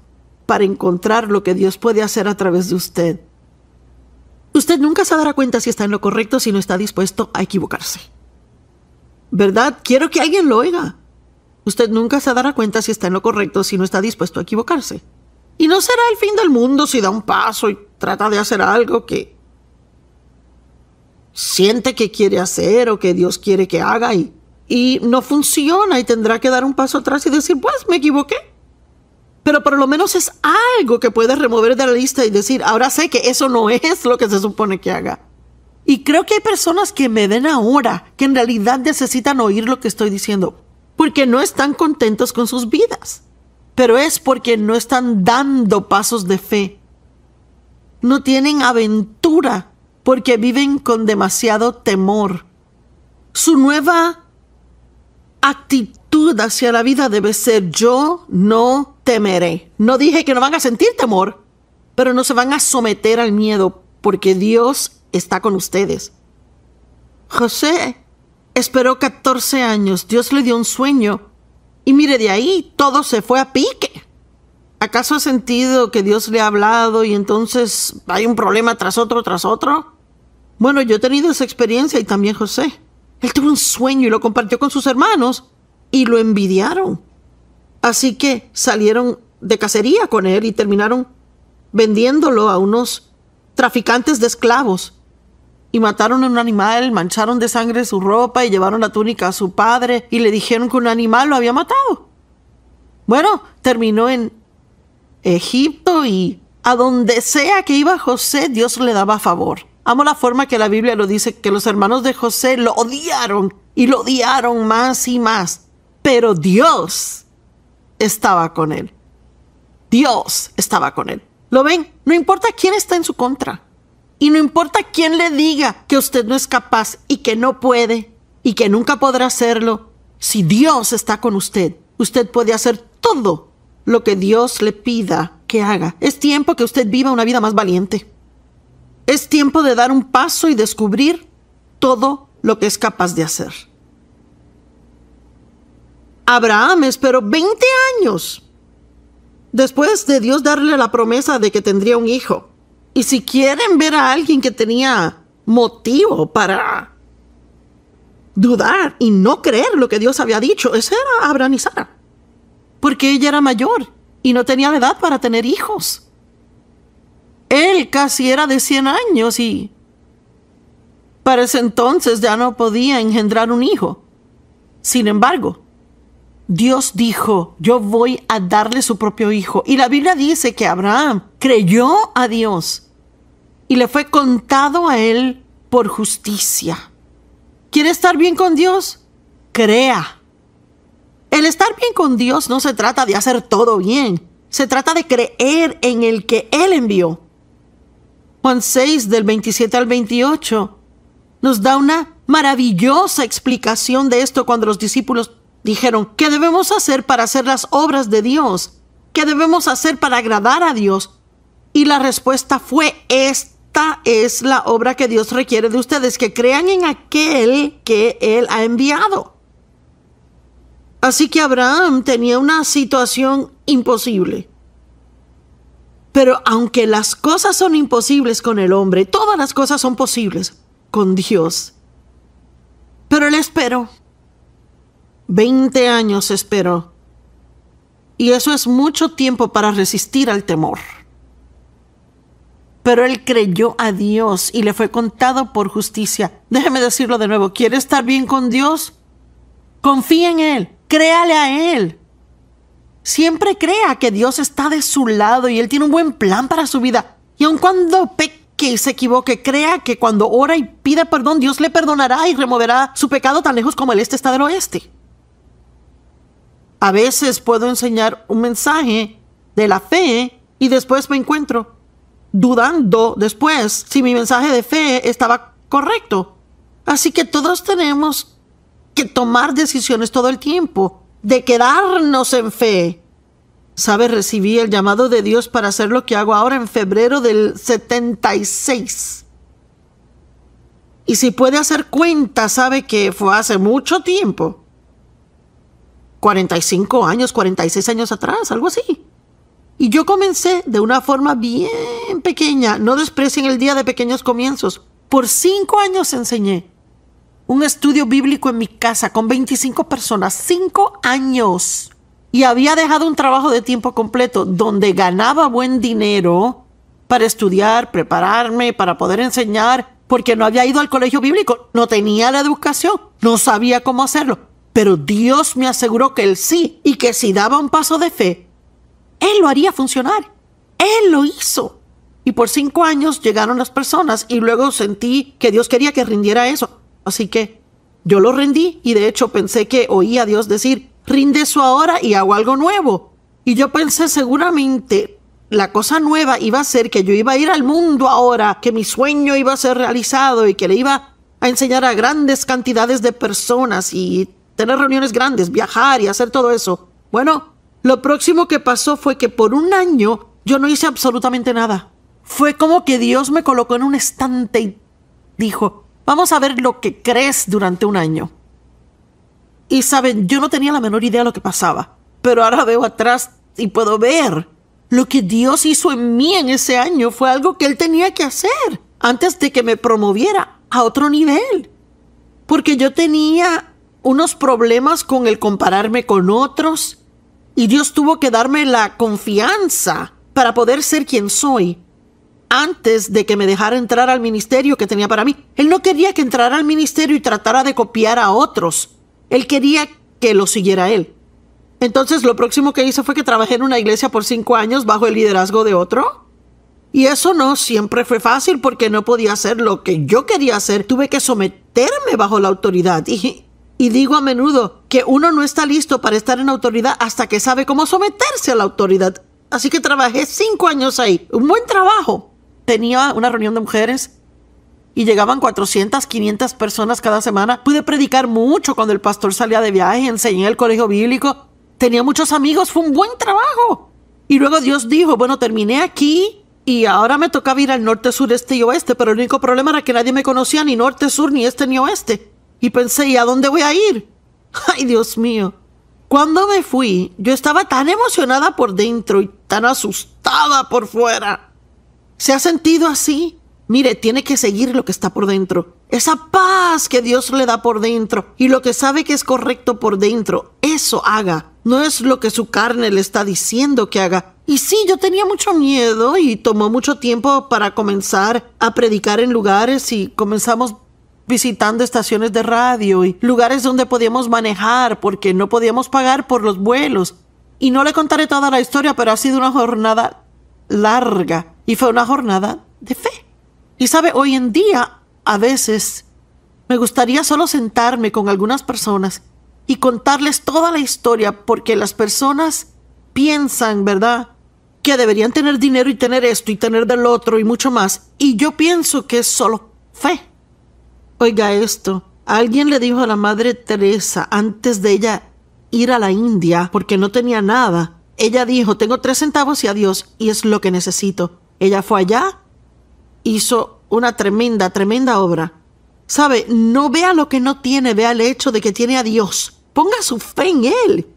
para encontrar lo que Dios puede hacer a través de usted. Usted nunca se dará cuenta si está en lo correcto si no está dispuesto a equivocarse. ¿Verdad? Quiero que alguien lo oiga. Usted nunca se dará cuenta si está en lo correcto si no está dispuesto a equivocarse. Y no será el fin del mundo si da un paso y trata de hacer algo que siente que quiere hacer o que Dios quiere que haga y no funciona y tendrá que dar un paso atrás y decir, pues me equivoqué. Pero por lo menos es algo que puedes remover de la lista y decir, ahora sé que eso no es lo que se supone que haga. Y creo que hay personas que me ven ahora que en realidad necesitan oír lo que estoy diciendo, porque no están contentos con sus vidas. Pero es porque no están dando pasos de fe. No tienen aventura porque viven con demasiado temor. Su nueva actitud hacia la vida debe ser: yo no temeré. No dije que no van a sentir temor, pero no se van a someter al miedo porque Dios está con ustedes. José esperó 14 años. Dios le dio un sueño y mire, de ahí todo se fue a pique. ¿Acaso ha sentido que Dios le ha hablado y entonces hay un problema tras otro tras otro? Bueno, yo he tenido esa experiencia y también José. Él tuvo un sueño y lo compartió con sus hermanos y lo envidiaron. Así que salieron de cacería con él y terminaron vendiéndolo a unos traficantes de esclavos. Y mataron a un animal, mancharon de sangre su ropa y llevaron la túnica a su padre y le dijeron que un animal lo había matado. Bueno, terminó en Egipto y a donde sea que iba José, Dios le daba favor. Amo la forma que la Biblia lo dice, que los hermanos de José lo odiaron y lo odiaron más y más. Pero Dios estaba con él. Dios estaba con él. ¿Lo ven? No importa quién está en su contra. Y no importa quién le diga que usted no es capaz y que no puede y que nunca podrá hacerlo. Si Dios está con usted, usted puede hacer todo lo que Dios le pida que haga. Es tiempo que usted viva una vida más valiente. Es tiempo de dar un paso y descubrir todo lo que es capaz de hacer. Abraham esperó 20 años después de Dios darle la promesa de que tendría un hijo. Y si quieren ver a alguien que tenía motivo para dudar y no creer lo que Dios había dicho, ese era Abraham y Sara. Porque ella era mayor y no tenía la edad para tener hijos. Él casi era de 100 años y para ese entonces ya no podía engendrar un hijo. Sin embargo, Dios dijo, yo voy a darle su propio hijo. Y la Biblia dice que Abraham creyó a Dios y le fue contado a él por justicia. ¿Quiere estar bien con Dios? Crea. El estar bien con Dios no se trata de hacer todo bien. Se trata de creer en el que Él envió. Juan 6, del 27 al 28, nos da una maravillosa explicación de esto cuando los discípulos dijeron, ¿qué debemos hacer para hacer las obras de Dios? ¿Qué debemos hacer para agradar a Dios? Y la respuesta fue, esta es la obra que Dios requiere de ustedes, que crean en aquel que Él ha enviado. Así que Abraham tenía una situación imposible. Pero aunque las cosas son imposibles con el hombre, todas las cosas son posibles con Dios. Pero él esperó. 20 años esperó. Y eso es mucho tiempo para resistir al temor. Pero él creyó a Dios y le fue contado por justicia. Déjeme decirlo de nuevo. ¿Quiere estar bien con Dios? Confía en Él. Créale a Él. Siempre crea que Dios está de su lado y Él tiene un buen plan para su vida. Y aun cuando peque y se equivoque, crea que cuando ora y pida perdón, Dios le perdonará y removerá su pecado tan lejos como el este está del oeste. A veces puedo enseñar un mensaje de la fe y después me encuentro dudando después si mi mensaje de fe estaba correcto. Así que todos tenemos que tomar decisiones todo el tiempo de quedarnos en fe. ¿Sabe? Recibí el llamado de Dios para hacer lo que hago ahora en febrero del 76. Y si puede hacer cuenta, sabe que fue hace mucho tiempo. 45 años, 46 años atrás, algo así. Y yo comencé de una forma bien pequeña. No desprecien el día de pequeños comienzos. Por 5 años enseñé un estudio bíblico en mi casa con 25 personas. 5 años. Y había dejado un trabajo de tiempo completo donde ganaba buen dinero para estudiar, prepararme, para poder enseñar, porque no había ido al colegio bíblico. No tenía la educación. No sabía cómo hacerlo. Pero Dios me aseguró que Él sí, y que si daba un paso de fe, Él lo haría funcionar. Él lo hizo. Y por 5 años llegaron las personas y luego sentí que Dios quería que rindiera eso. Así que yo lo rendí y de hecho pensé que oí a Dios decir, rinde eso ahora y hago algo nuevo. Y yo pensé seguramente la cosa nueva iba a ser que yo iba a ir al mundo ahora, que mi sueño iba a ser realizado y que le iba a enseñar a grandes cantidades de personas y tener reuniones grandes, viajar y hacer todo eso. Bueno, lo próximo que pasó fue que por 1 año yo no hice absolutamente nada. Fue como que Dios me colocó en un estante y dijo, vamos a ver lo que crees durante 1 año. Y saben, yo no tenía la menor idea de lo que pasaba, pero ahora veo atrás y puedo ver lo que Dios hizo en mí en ese año. Fue algo que Él tenía que hacer antes de que me promoviera a otro nivel. Porque yo tenía unos problemas con el compararme con otros y Dios tuvo que darme la confianza para poder ser quien soy antes de que me dejara entrar al ministerio que tenía para mí. Él no quería que entrara al ministerio y tratara de copiar a otros. Él quería que lo siguiera Él. Entonces lo próximo que hice fue que trabajé en una iglesia por 5 años bajo el liderazgo de otro. Y eso no siempre fue fácil porque no podía hacer lo que yo quería hacer. Tuve que someterme bajo la autoridad. Y digo a menudo que uno no está listo para estar en autoridad hasta que sabe cómo someterse a la autoridad. Así que trabajé 5 años ahí. Un buen trabajo. Tenía una reunión de mujeres y llegaban 400, 500 personas cada semana. Pude predicar mucho cuando el pastor salía de viaje. Enseñé en el colegio bíblico. Tenía muchos amigos. Fue un buen trabajo. Y luego Dios dijo, bueno, terminé aquí y ahora me tocaba ir al norte, sur, este y oeste. Pero el único problema era que nadie me conocía ni norte, sur, ni este, ni oeste. Y pensé, ¿y a dónde voy a ir? Ay, Dios mío. Cuando me fui, yo estaba tan emocionada por dentro y tan asustada por fuera. ¿Se ha sentido así? Mire, tiene que seguir lo que está por dentro. Esa paz que Dios le da por dentro y lo que sabe que es correcto por dentro, eso haga. No es lo que su carne le está diciendo que haga. Y sí, yo tenía mucho miedo y tomó mucho tiempo para comenzar a predicar en lugares y comenzamos visitando estaciones de radio y lugares donde podíamos manejar porque no podíamos pagar por los vuelos. Y no le contaré toda la historia, pero ha sido una jornada larga y fue una jornada de fe. Y sabe, hoy en día a veces me gustaría solo sentarme con algunas personas y contarles toda la historia, porque las personas piensan, ¿verdad?, que deberían tener dinero y tener esto y tener del otro y mucho más. Y yo pienso que es solo fe. Oiga esto. Alguien le dijo a la Madre Teresa antes de ella ir a la India porque no tenía nada. Ella dijo, tengo 3 centavos y adiós, y es lo que necesito. Ella fue allá, hizo una tremenda obra. ¿Sabe? No vea lo que no tiene, vea el hecho de que tiene a Dios. Ponga su fe en Él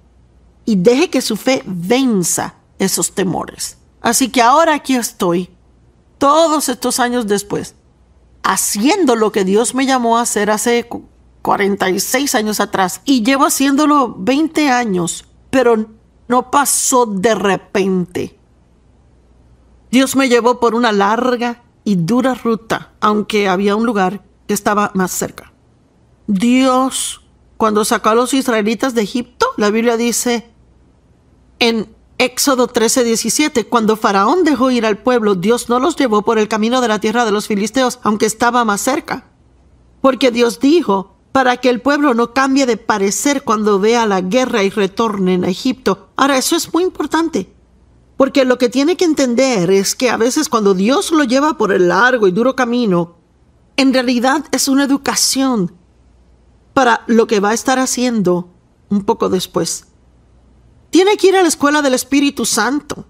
y deje que su fe venza esos temores. Así que ahora aquí estoy, todos estos años después, haciendo lo que Dios me llamó a hacer hace 46 años atrás, y llevo haciéndolo 20 años, pero no pasó de repente. Dios me llevó por una larga y dura ruta, aunque había un lugar que estaba más cerca. Dios, cuando sacó a los israelitas de Egipto, la Biblia dice en Éxodo 13:17, cuando Faraón dejó ir al pueblo, Dios no los llevó por el camino de la tierra de los filisteos, aunque estaba más cerca. Porque Dios dijo, para que el pueblo no cambie de parecer cuando vea la guerra y retornen a Egipto. Ahora, eso es muy importante, porque lo que tiene que entender es que a veces cuando Dios lo lleva por el largo y duro camino, en realidad es una educación para lo que va a estar haciendo un poco después. Tiene que ir a la escuela del Espíritu Santo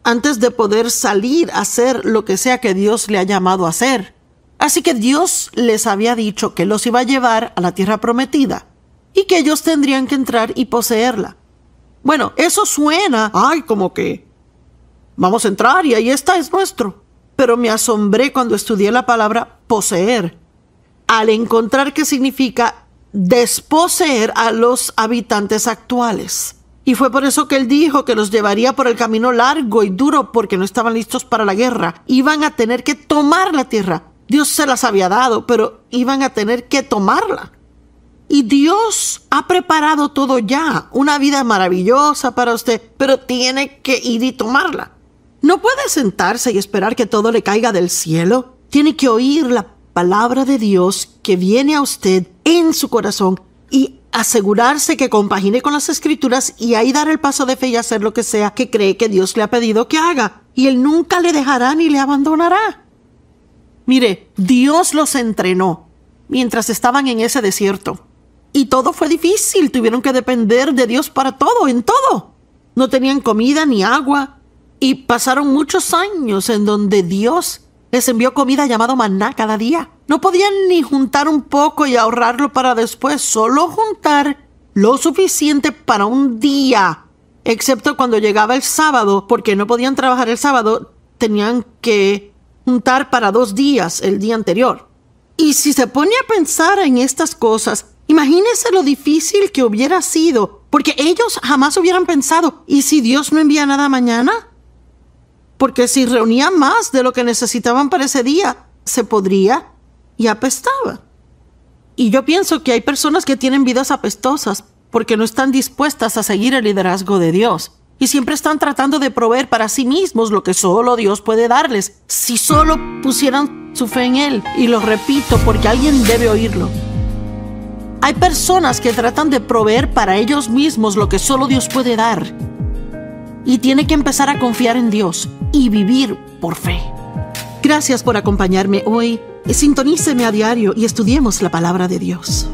antes de poder salir a hacer lo que sea que Dios le ha llamado a hacer. Así que Dios les había dicho que los iba a llevar a la tierra prometida y que ellos tendrían que entrar y poseerla. Bueno, eso suena, como que vamos a entrar y ahí está, es nuestro. Pero me asombré cuando estudié la palabra poseer, al encontrar que significa desposeer a los habitantes actuales. Y fue por eso que Él dijo que los llevaría por el camino largo y duro, porque no estaban listos para la guerra. Iban a tener que tomar la tierra. Dios se las había dado, pero iban a tener que tomarla. Y Dios ha preparado todo ya, una vida maravillosa para usted, pero tiene que ir y tomarla. No puede sentarse y esperar que todo le caiga del cielo. Tiene que oír la palabra de Dios que viene a usted en su corazón y asegurarse que compagine con las Escrituras, y ahí dar el paso de fe y hacer lo que sea que cree que Dios le ha pedido que haga. Y Él nunca le dejará ni le abandonará. Mire, Dios los entrenó mientras estaban en ese desierto. Y todo fue difícil. Tuvieron que depender de Dios para todo, en todo. No tenían comida ni agua. Y pasaron muchos años en donde Dios les envió comida llamada maná cada día. No podían ni juntar un poco y ahorrarlo para después, solo juntar lo suficiente para un día. Excepto cuando llegaba el sábado, porque no podían trabajar el sábado, tenían que juntar para 2 días el día anterior. Y si se pone a pensar en estas cosas, imagínese lo difícil que hubiera sido, porque ellos jamás hubieran pensado, ¿y si Dios no envía nada mañana? Porque si reunían más de lo que necesitaban para ese día, se podría y apestaba. Y yo pienso que hay personas que tienen vidas apestosas porque no están dispuestas a seguir el liderazgo de Dios. Y siempre están tratando de proveer para sí mismos lo que solo Dios puede darles, si solo pusieran su fe en Él. Y lo repito porque alguien debe oírlo. Hay personas que tratan de proveer para ellos mismos lo que solo Dios puede dar. Y tiene que empezar a confiar en Dios y vivir por fe. Gracias por acompañarme hoy. Sintoníceme a diario y estudiemos la palabra de Dios.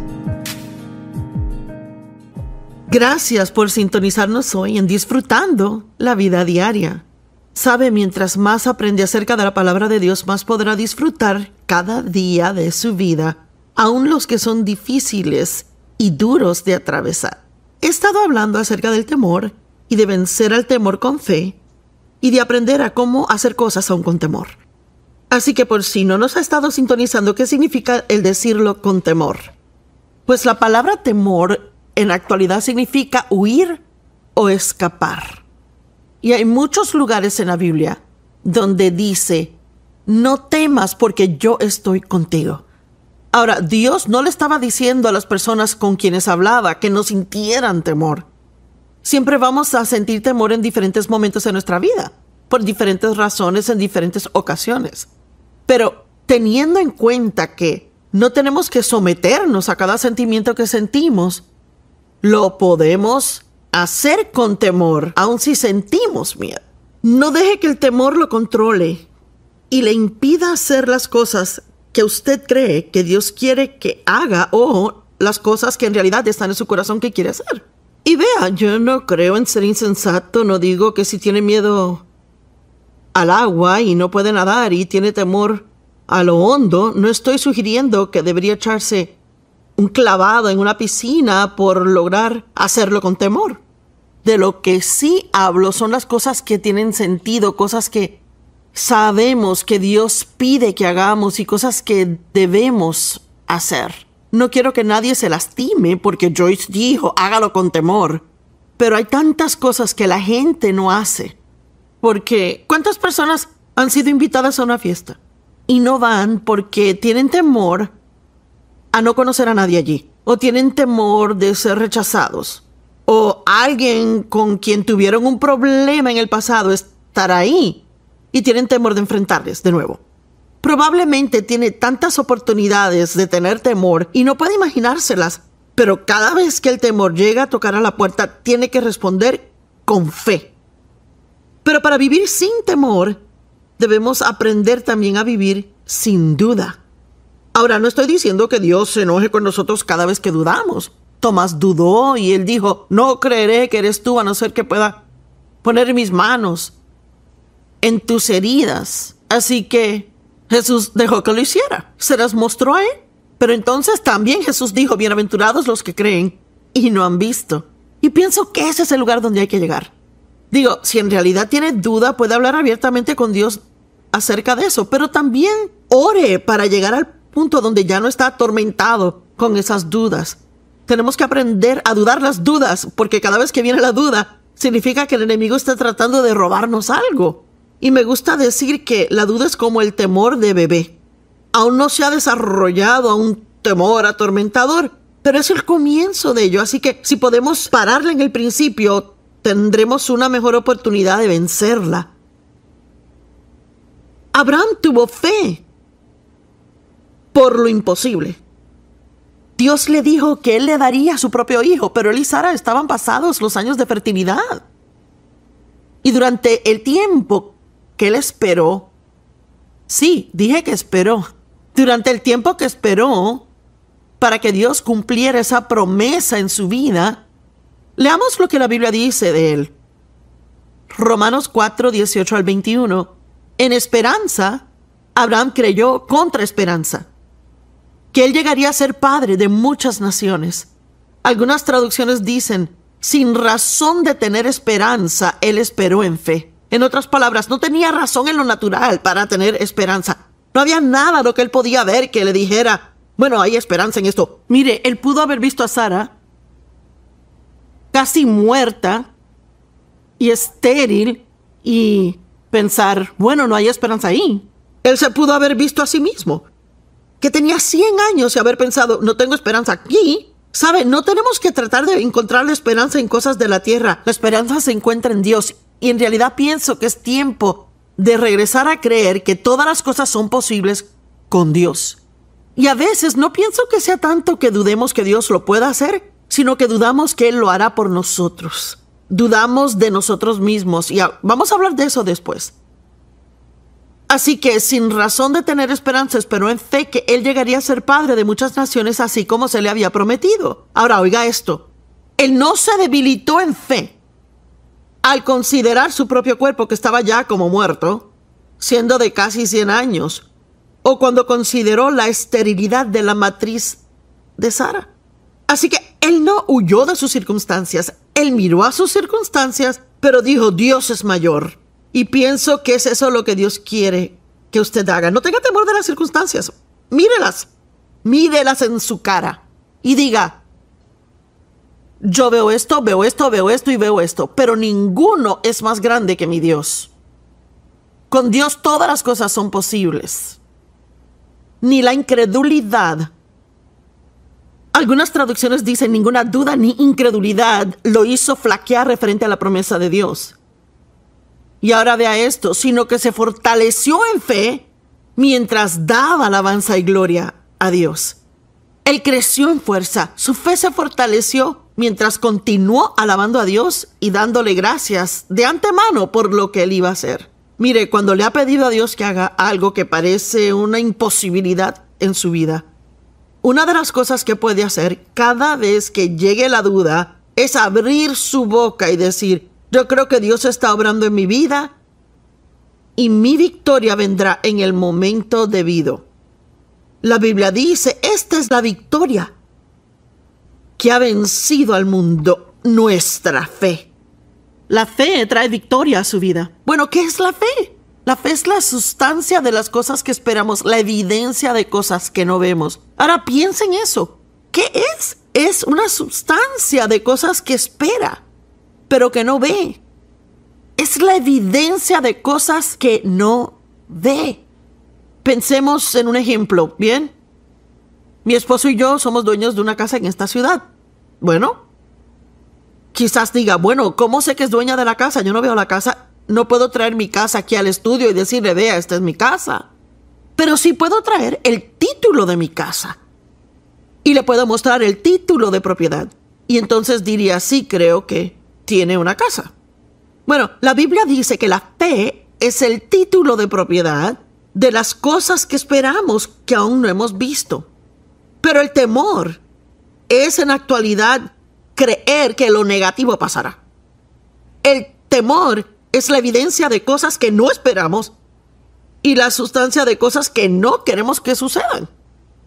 Gracias por sintonizarnos hoy en Disfrutando la Vida Diaria. Sabe, mientras más aprende acerca de la palabra de Dios, más podrá disfrutar cada día de su vida, aun los que son difíciles y duros de atravesar. He estado hablando acerca del temor y de vencer al temor con fe y de aprender a cómo hacer cosas aún con temor. Así que por si no nos ha estado sintonizando, ¿qué significa el decirlo con temor? Pues la palabra temor en la actualidad significa huir o escapar. Y hay muchos lugares en la Biblia donde dice, no temas porque yo estoy contigo. Ahora, Dios no le estaba diciendo a las personas con quienes hablaba que no sintieran temor. Siempre vamos a sentir temor en diferentes momentos de nuestra vida, por diferentes razones, en diferentes ocasiones. Pero teniendo en cuenta que no tenemos que someternos a cada sentimiento que sentimos, lo podemos hacer con temor, aun si sentimos miedo. No deje que el temor lo controle y le impida hacer las cosas que usted cree que Dios quiere que haga o las cosas que en realidad están en su corazón que quiere hacer. Y vea, yo no creo en ser insensato, no digo que si tiene miedo al agua y no puede nadar y tiene temor a lo hondo, no estoy sugiriendo que debería echarse un clavado en una piscina por lograr hacerlo con temor. De lo que sí hablo son las cosas que tienen sentido, cosas que sabemos que Dios pide que hagamos y cosas que debemos hacer. No quiero que nadie se lastime porque Joyce dijo, hágalo con temor. Pero hay tantas cosas que la gente no hace. Porque, ¿cuántas personas han sido invitadas a una fiesta y no van porque tienen temor a no conocer a nadie allí? O tienen temor de ser rechazados. O alguien con quien tuvieron un problema en el pasado estar ahí y tienen temor de enfrentarles de nuevo. Probablemente tiene tantas oportunidades de tener temor y no puede imaginárselas, pero cada vez que el temor llega a tocar a la puerta, tiene que responder con fe. Pero para vivir sin temor, debemos aprender también a vivir sin duda. Ahora, no estoy diciendo que Dios se enoje con nosotros cada vez que dudamos. Tomás dudó y él dijo, no creeré que eres tú a no ser que pueda poner mis manos en tus heridas. Así que Jesús dejó que lo hiciera. Se las mostró a él. Pero entonces también Jesús dijo, bienaventurados los que creen y no han visto. Y pienso que ese es el lugar donde hay que llegar. Digo, si en realidad tiene duda, puede hablar abiertamente con Dios acerca de eso. Pero también ore para llegar al punto donde ya no está atormentado con esas dudas. Tenemos que aprender a dudar las dudas, porque cada vez que viene la duda, significa que el enemigo está tratando de robarnos algo. Y me gusta decir que la duda es como el temor de bebé. Aún no se ha desarrollado a un temor atormentador, pero es el comienzo de ello. Así que si podemos pararla en el principio, tendremos una mejor oportunidad de vencerla. Abraham tuvo fe por lo imposible. Dios le dijo que él le daría a su propio hijo, pero él y Sara estaban pasados los años de fertilidad. Y durante el tiempo que él esperó, sí, dije que esperó, durante el tiempo que esperó para que Dios cumpliera esa promesa en su vida, leamos lo que la Biblia dice de él. Romanos 4, 18 al 21. En esperanza, Abraham creyó contra esperanza, que él llegaría a ser padre de muchas naciones. Algunas traducciones dicen, sin razón de tener esperanza, él esperó en fe. En otras palabras, no tenía razón en lo natural para tener esperanza. No había nada lo que él podía ver que le dijera, bueno, hay esperanza en esto. Mire, él pudo haber visto a Sara casi muerta y estéril y pensar, bueno, no hay esperanza ahí. Él se pudo haber visto a sí mismo, que tenía 100 años y haber pensado, no tengo esperanza aquí. ¿Sabe? No tenemos que tratar de encontrar la esperanza en cosas de la tierra. La esperanza se encuentra en Dios. Y en realidad pienso que es tiempo de regresar a creer que todas las cosas son posibles con Dios. Y a veces no pienso que sea tanto que dudemos que Dios lo pueda hacer, sino que dudamos que Él lo hará por nosotros. Dudamos de nosotros mismos. Y vamos a hablar de eso después. Así que, sin razón de tener esperanza, esperó en fe que él llegaría a ser padre de muchas naciones, así como se le había prometido. Ahora, oiga esto. Él no se debilitó en fe al considerar su propio cuerpo, que estaba ya como muerto, siendo de casi 100 años, o cuando consideró la esterilidad de la matriz de Sara. Así que él no huyó de sus circunstancias. Él miró a sus circunstancias, pero dijo, Dios es mayor. Y pienso que es eso lo que Dios quiere que usted haga. No tenga temor de las circunstancias. Mírelas en su cara y diga, yo veo esto y veo esto, pero ninguno es más grande que mi Dios. Con Dios todas las cosas son posibles. Ni la incredulidad. Algunas traducciones dicen ninguna duda ni incredulidad lo hizo flaquear referente a la promesa de Dios. Y ahora vea esto, sino que se fortaleció en fe, mientras daba alabanza y gloria a Dios. Él creció en fuerza, su fe se fortaleció mientras continuó alabando a Dios y dándole gracias de antemano por lo que él iba a hacer. Mire, cuando le ha pedido a Dios que haga algo que parece una imposibilidad en su vida, una de las cosas que puede hacer cada vez que llegue la duda es abrir su boca y decir: yo creo que Dios está obrando en mi vida y mi victoria vendrá en el momento debido. La Biblia dice: esta es la victoria que ha vencido al mundo, nuestra fe. La fe trae victoria a su vida. Bueno, ¿qué es la fe? La fe es la sustancia de las cosas que esperamos, la evidencia de cosas que no vemos. Ahora piensa en eso. ¿Qué es? Es una sustancia de cosas que espera, pero que no ve. Es la evidencia de cosas que no ve. Pensemos en un ejemplo, ¿bien? Mi esposo y yo somos dueños de una casa en esta ciudad. Bueno, quizás diga: bueno, ¿cómo sé que es dueña de la casa? Yo no veo la casa. No puedo traer mi casa aquí al estudio y decirle: vea, esta es mi casa. Pero sí puedo traer el título de mi casa. Y le puedo mostrar el título de propiedad. Y entonces diría: sí, creo que tiene una casa. Bueno, la Biblia dice que la fe es el título de propiedad de las cosas que esperamos que aún no hemos visto. Pero el temor es en actualidad creer que lo negativo pasará. El temor es la evidencia de cosas que no esperamos y la sustancia de cosas que no queremos que sucedan.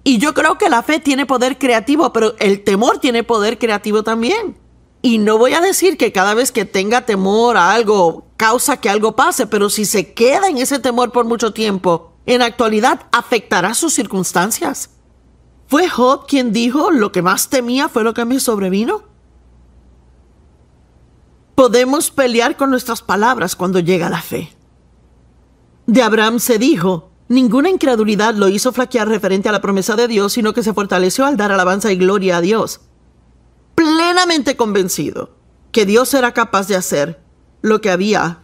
Y yo creo que la fe tiene poder creativo, pero el temor tiene poder creativo también. Y no voy a decir que cada vez que tenga temor a algo causa que algo pase, pero si se queda en ese temor por mucho tiempo, en actualidad afectará sus circunstancias. ¿Fue Job quien dijo: lo que más temía fue lo que me sobrevino? Podemos pelear con nuestras palabras cuando llega la fe. De Abraham se dijo: ninguna incredulidad lo hizo flaquear referente a la promesa de Dios, sino que se fortaleció al dar alabanza y gloria a Dios, plenamente convencido que Dios era capaz de hacer lo que había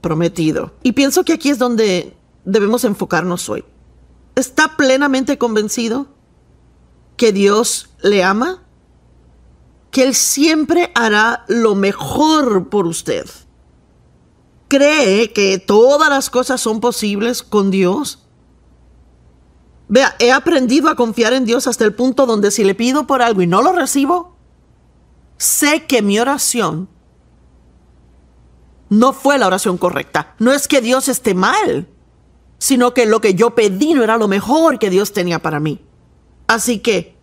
prometido. Y pienso que aquí es donde debemos enfocarnos hoy. ¿Está plenamente convencido que Dios le ama? Que Él siempre hará lo mejor por usted. ¿Cree que todas las cosas son posibles con Dios? Vea, he aprendido a confiar en Dios hasta el punto donde si le pido por algo y no lo recibo, sé que mi oración no fue la oración correcta. No es que Dios esté mal, sino que lo que yo pedí no era lo mejor que Dios tenía para mí. Así que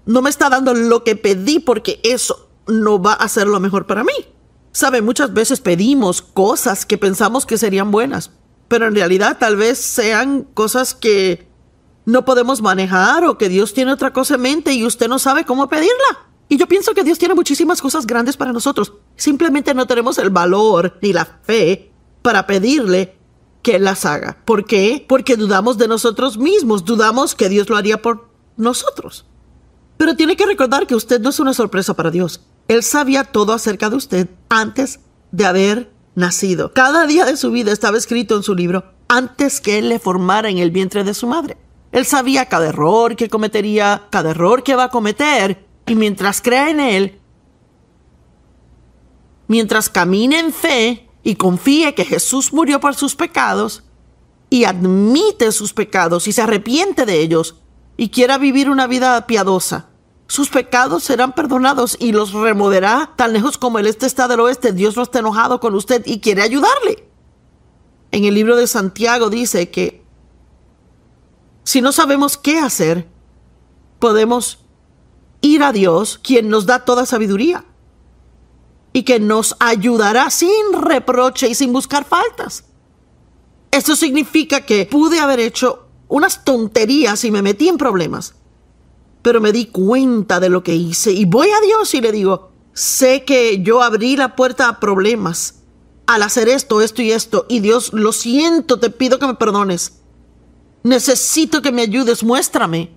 no me está dando lo que pedí porque eso no va a ser lo mejor para mí. Sabe, muchas veces pedimos cosas que pensamos que serían buenas, pero en realidad tal vez sean cosas que no podemos manejar o que Dios tiene otra cosa en mente y usted no sabe cómo pedirla. Y yo pienso que Dios tiene muchísimas cosas grandes para nosotros. Simplemente no tenemos el valor ni la fe para pedirle que Él las haga. ¿Por qué? Porque dudamos de nosotros mismos. Dudamos que Dios lo haría por nosotros. Pero tiene que recordar que usted no es una sorpresa para Dios. Él sabía todo acerca de usted antes de haber nacido. Cada día de su vida estaba escrito en su libro antes que Él le formara en el vientre de su madre. Él sabía cada error que cometería, cada error que va a cometer. Y mientras crea en Él, mientras camine en fe y confíe que Jesús murió por sus pecados y admite sus pecados y se arrepiente de ellos y quiera vivir una vida piadosa, sus pecados serán perdonados y los removerá tan lejos como el este está del oeste. Dios no está enojado con usted y quiere ayudarle. En el libro de Santiago dice que si no sabemos qué hacer, podemos ir a Dios, quien nos da toda sabiduría y que nos ayudará sin reproche y sin buscar faltas. Eso significa que pude haber hecho unas tonterías y me metí en problemas, pero me di cuenta de lo que hice y voy a Dios y le digo: sé que yo abrí la puerta a problemas al hacer esto, esto y esto, y Dios, lo siento, te pido que me perdones. Necesito que me ayudes, muéstrame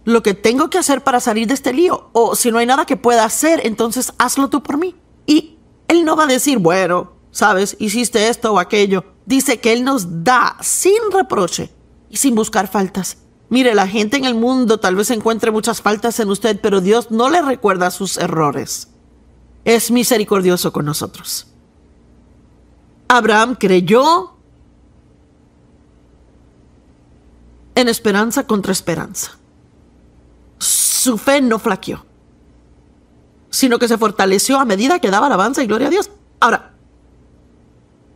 lo que tengo que hacer para salir de este lío. O si no hay nada que pueda hacer, entonces hazlo tú por mí. Y Él no va a decir: bueno, sabes, hiciste esto o aquello. Dice que Él nos da sin reproche y sin buscar faltas. Mire, la gente en el mundo tal vez encuentre muchas faltas en usted, pero Dios no le recuerda sus errores. Es misericordioso con nosotros. Abraham creyó en esperanza contra esperanza. Su fe no flaqueó, sino que se fortaleció a medida que daba alabanza y gloria a Dios. Ahora,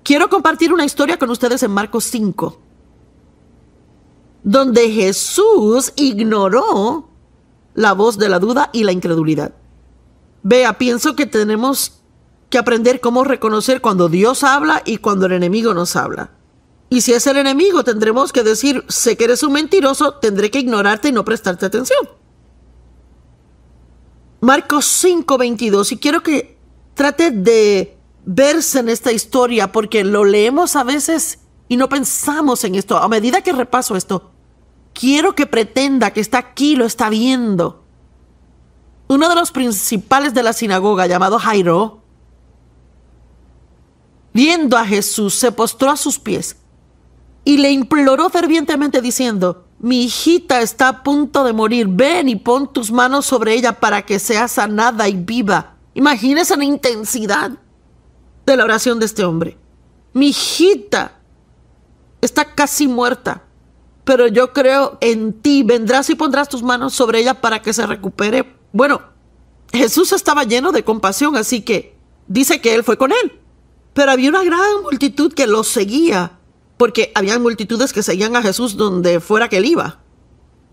quiero compartir una historia con ustedes en Marcos 5, donde Jesús ignoró la voz de la duda y la incredulidad. Vea, pienso que tenemos que aprender cómo reconocer cuando Dios habla y cuando el enemigo nos habla. Y si es el enemigo, tendremos que decir: sé que eres un mentiroso, tendré que ignorarte y no prestarte atención. Marcos 5:22, y quiero que trate de verse en esta historia, porque lo leemos a veces y no pensamos en esto. A medida que repaso esto, quiero que pretenda que está aquí, lo está viendo. Uno de los principales de la sinagoga, llamado Jairo, viendo a Jesús, se postró a sus pies y le imploró fervientemente diciendo: mi hijita está a punto de morir, ven y pon tus manos sobre ella para que sea sanada y viva. Imagínese la intensidad de la oración de este hombre. Mi hijita está casi muerta, pero yo creo en ti, vendrás y pondrás tus manos sobre ella para que se recupere. Bueno, Jesús estaba lleno de compasión, así que dice que él fue con él. Pero había una gran multitud que lo seguía, porque había multitudes que seguían a Jesús donde fuera que él iba.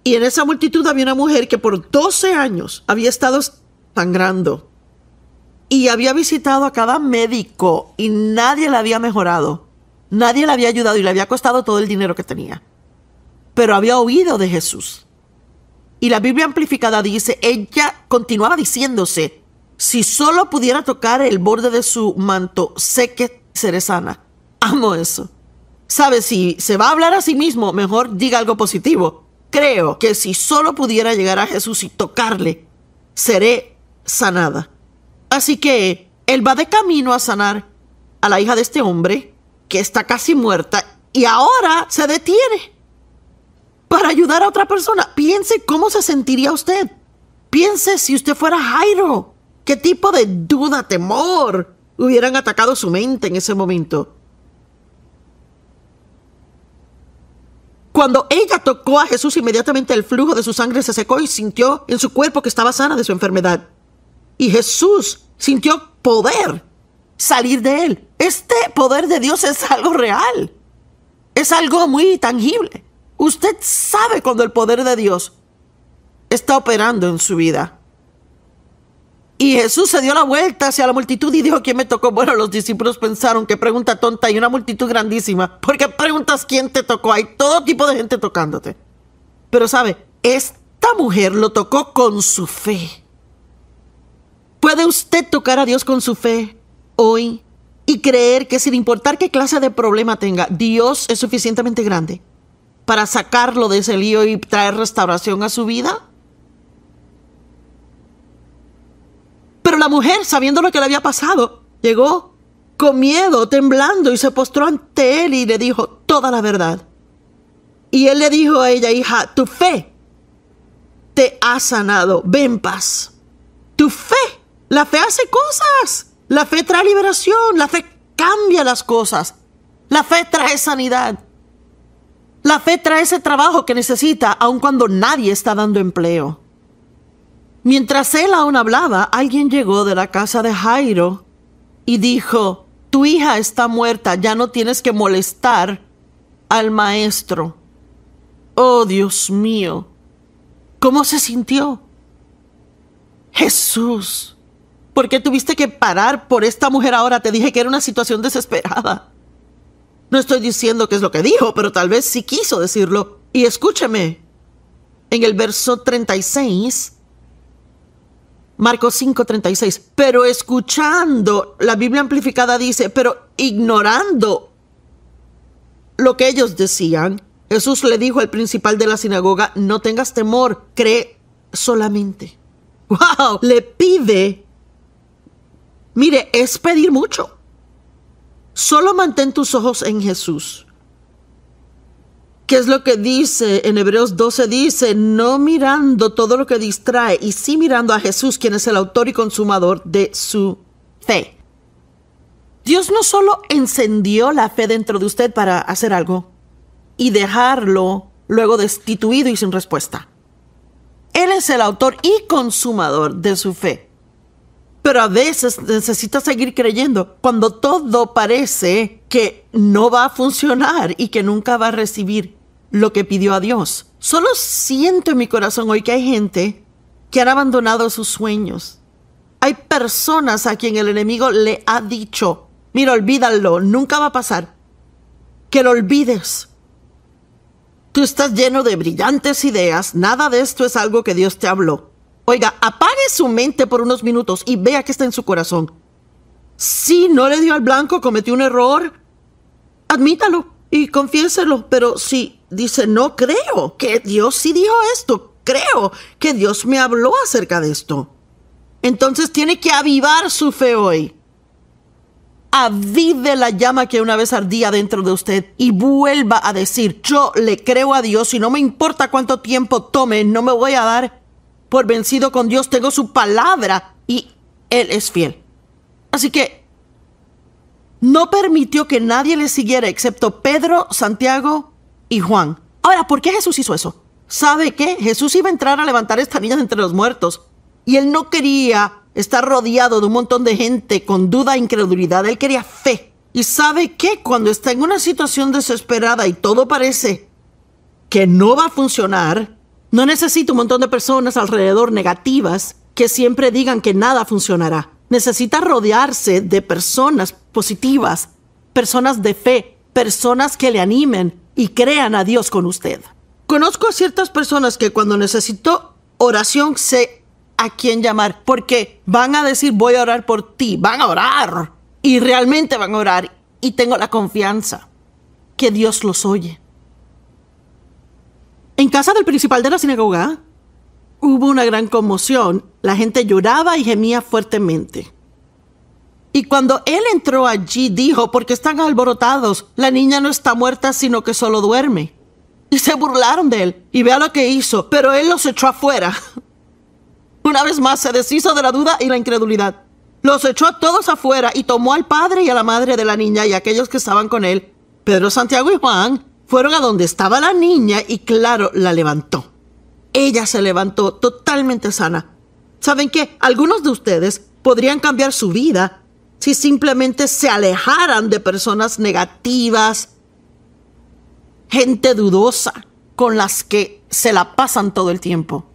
Y en esa multitud había una mujer que por 12 años había estado sangrando y había visitado a cada médico y nadie la había mejorado. Nadie la había ayudado y le había costado todo el dinero que tenía. Pero había oído de Jesús. Y la Biblia amplificada dice, ella continuaba diciéndose: si solo pudiera tocar el borde de su manto, sé que seré sana. Amo eso. ¿Sabe? Si se va a hablar a sí mismo, mejor diga algo positivo. Creo que si solo pudiera llegar a Jesús y tocarle, seré sanada. Así que él va de camino a sanar a la hija de este hombre que está casi muerta y ahora se detiene para ayudar a otra persona. Piense cómo se sentiría usted. Piense si usted fuera Jairo. ¿Qué tipo de duda, temor hubieran atacado su mente en ese momento? Cuando ella tocó a Jesús, inmediatamente el flujo de su sangre se secó y sintió en su cuerpo que estaba sana de su enfermedad. Y Jesús sintió poder salir de él. Este poder de Dios es algo real. Es algo muy tangible. Usted sabe cuando el poder de Dios está operando en su vida. Y Jesús se dio la vuelta hacia la multitud y dijo: ¿quién me tocó? Bueno, los discípulos pensaron: qué pregunta tonta, y una multitud grandísima. ¿Por qué preguntas quién te tocó? Hay todo tipo de gente tocándote. Pero sabe, esta mujer lo tocó con su fe. ¿Puede usted tocar a Dios con su fe hoy y creer que sin importar qué clase de problema tenga, Dios es suficientemente grande para sacarlo de ese lío y traer restauración a su vida? Pero la mujer, sabiendo lo que le había pasado, llegó con miedo, temblando, y se postró ante él y le dijo toda la verdad. Y él le dijo a ella: hija, tu fe te ha sanado, ve en paz. Tu fe, la fe hace cosas. La fe trae liberación, la fe cambia las cosas. La fe trae sanidad. La fe trae ese trabajo que necesita, aun cuando nadie está dando empleo. Mientras él aún hablaba, alguien llegó de la casa de Jairo y dijo: tu hija está muerta, ya no tienes que molestar al maestro. Oh, Dios mío, ¿cómo se sintió? Jesús, ¿por qué tuviste que parar por esta mujer ahora? Te dije que era una situación desesperada. No estoy diciendo qué es lo que dijo, pero tal vez sí quiso decirlo. Y escúcheme, en el verso 36... Marcos 5:36. Pero escuchando, la Biblia amplificada dice, pero ignorando lo que ellos decían, Jesús le dijo al principal de la sinagoga: no tengas temor, cree solamente. ¡Wow! Le pide. Mire, es pedir mucho. Solo mantén tus ojos en Jesús. ¿Qué es lo que dice en Hebreos 12? Dice, no mirando todo lo que distrae y sí mirando a Jesús, quien es el autor y consumador de su fe. Dios no solo encendió la fe dentro de usted para hacer algo y dejarlo luego destituido y sin respuesta. Él es el autor y consumador de su fe. Pero a veces necesita seguir creyendo cuando todo parece que no va a funcionar y que nunca va a recibir lo que pidió a Dios. Solo siento en mi corazón hoy que hay gente que han abandonado sus sueños. Hay personas a quien el enemigo le ha dicho, mira, olvídalo, nunca va a pasar. Que lo olvides. Tú estás lleno de brillantes ideas, nada de esto es algo que Dios te habló. Oiga, apague su mente por unos minutos y vea qué está en su corazón. Si no le dio al blanco, cometió un error, admítalo y confiéselo. Pero si dice, no creo que Dios sí dijo esto, creo que Dios me habló acerca de esto, entonces tiene que avivar su fe hoy. Avive la llama que una vez ardía dentro de usted y vuelva a decir, yo le creo a Dios y no me importa cuánto tiempo tome, no me voy a dar por vencido con Dios, tengo su palabra y Él es fiel. Así que no permitió que nadie le siguiera excepto Pedro, Santiago y Juan. Ahora, ¿por qué Jesús hizo eso? ¿Sabe qué? Jesús iba a entrar a levantar a esta niña de entre los muertos y Él no quería estar rodeado de un montón de gente con duda e incredulidad. Él quería fe. ¿Y sabe qué? Cuando está en una situación desesperada y todo parece que no va a funcionar, no necesita un montón de personas alrededor negativas que siempre digan que nada funcionará. Necesita rodearse de personas positivas, personas de fe, personas que le animen y crean a Dios con usted. Conozco a ciertas personas que cuando necesito oración sé a quién llamar, porque van a decir voy a orar por ti, van a orar y realmente van a orar y tengo la confianza que Dios los oye. En casa del principal de la sinagoga hubo una gran conmoción. La gente lloraba y gemía fuertemente. Y cuando él entró allí, dijo, ¿por qué están alborotados? La niña no está muerta, sino que solo duerme. Y se burlaron de él. Y vea lo que hizo. Pero él los echó afuera. Una vez más, se deshizo de la duda y la incredulidad. Los echó a todos afuera y tomó al padre y a la madre de la niña y a aquellos que estaban con él. Pedro, Santiago y Juan fueron a donde estaba la niña y claro, la levantó. Ella se levantó totalmente sana. ¿Saben qué? Algunos de ustedes podrían cambiar su vida si simplemente se alejaran de personas negativas, gente dudosa, con las que se la pasan todo el tiempo.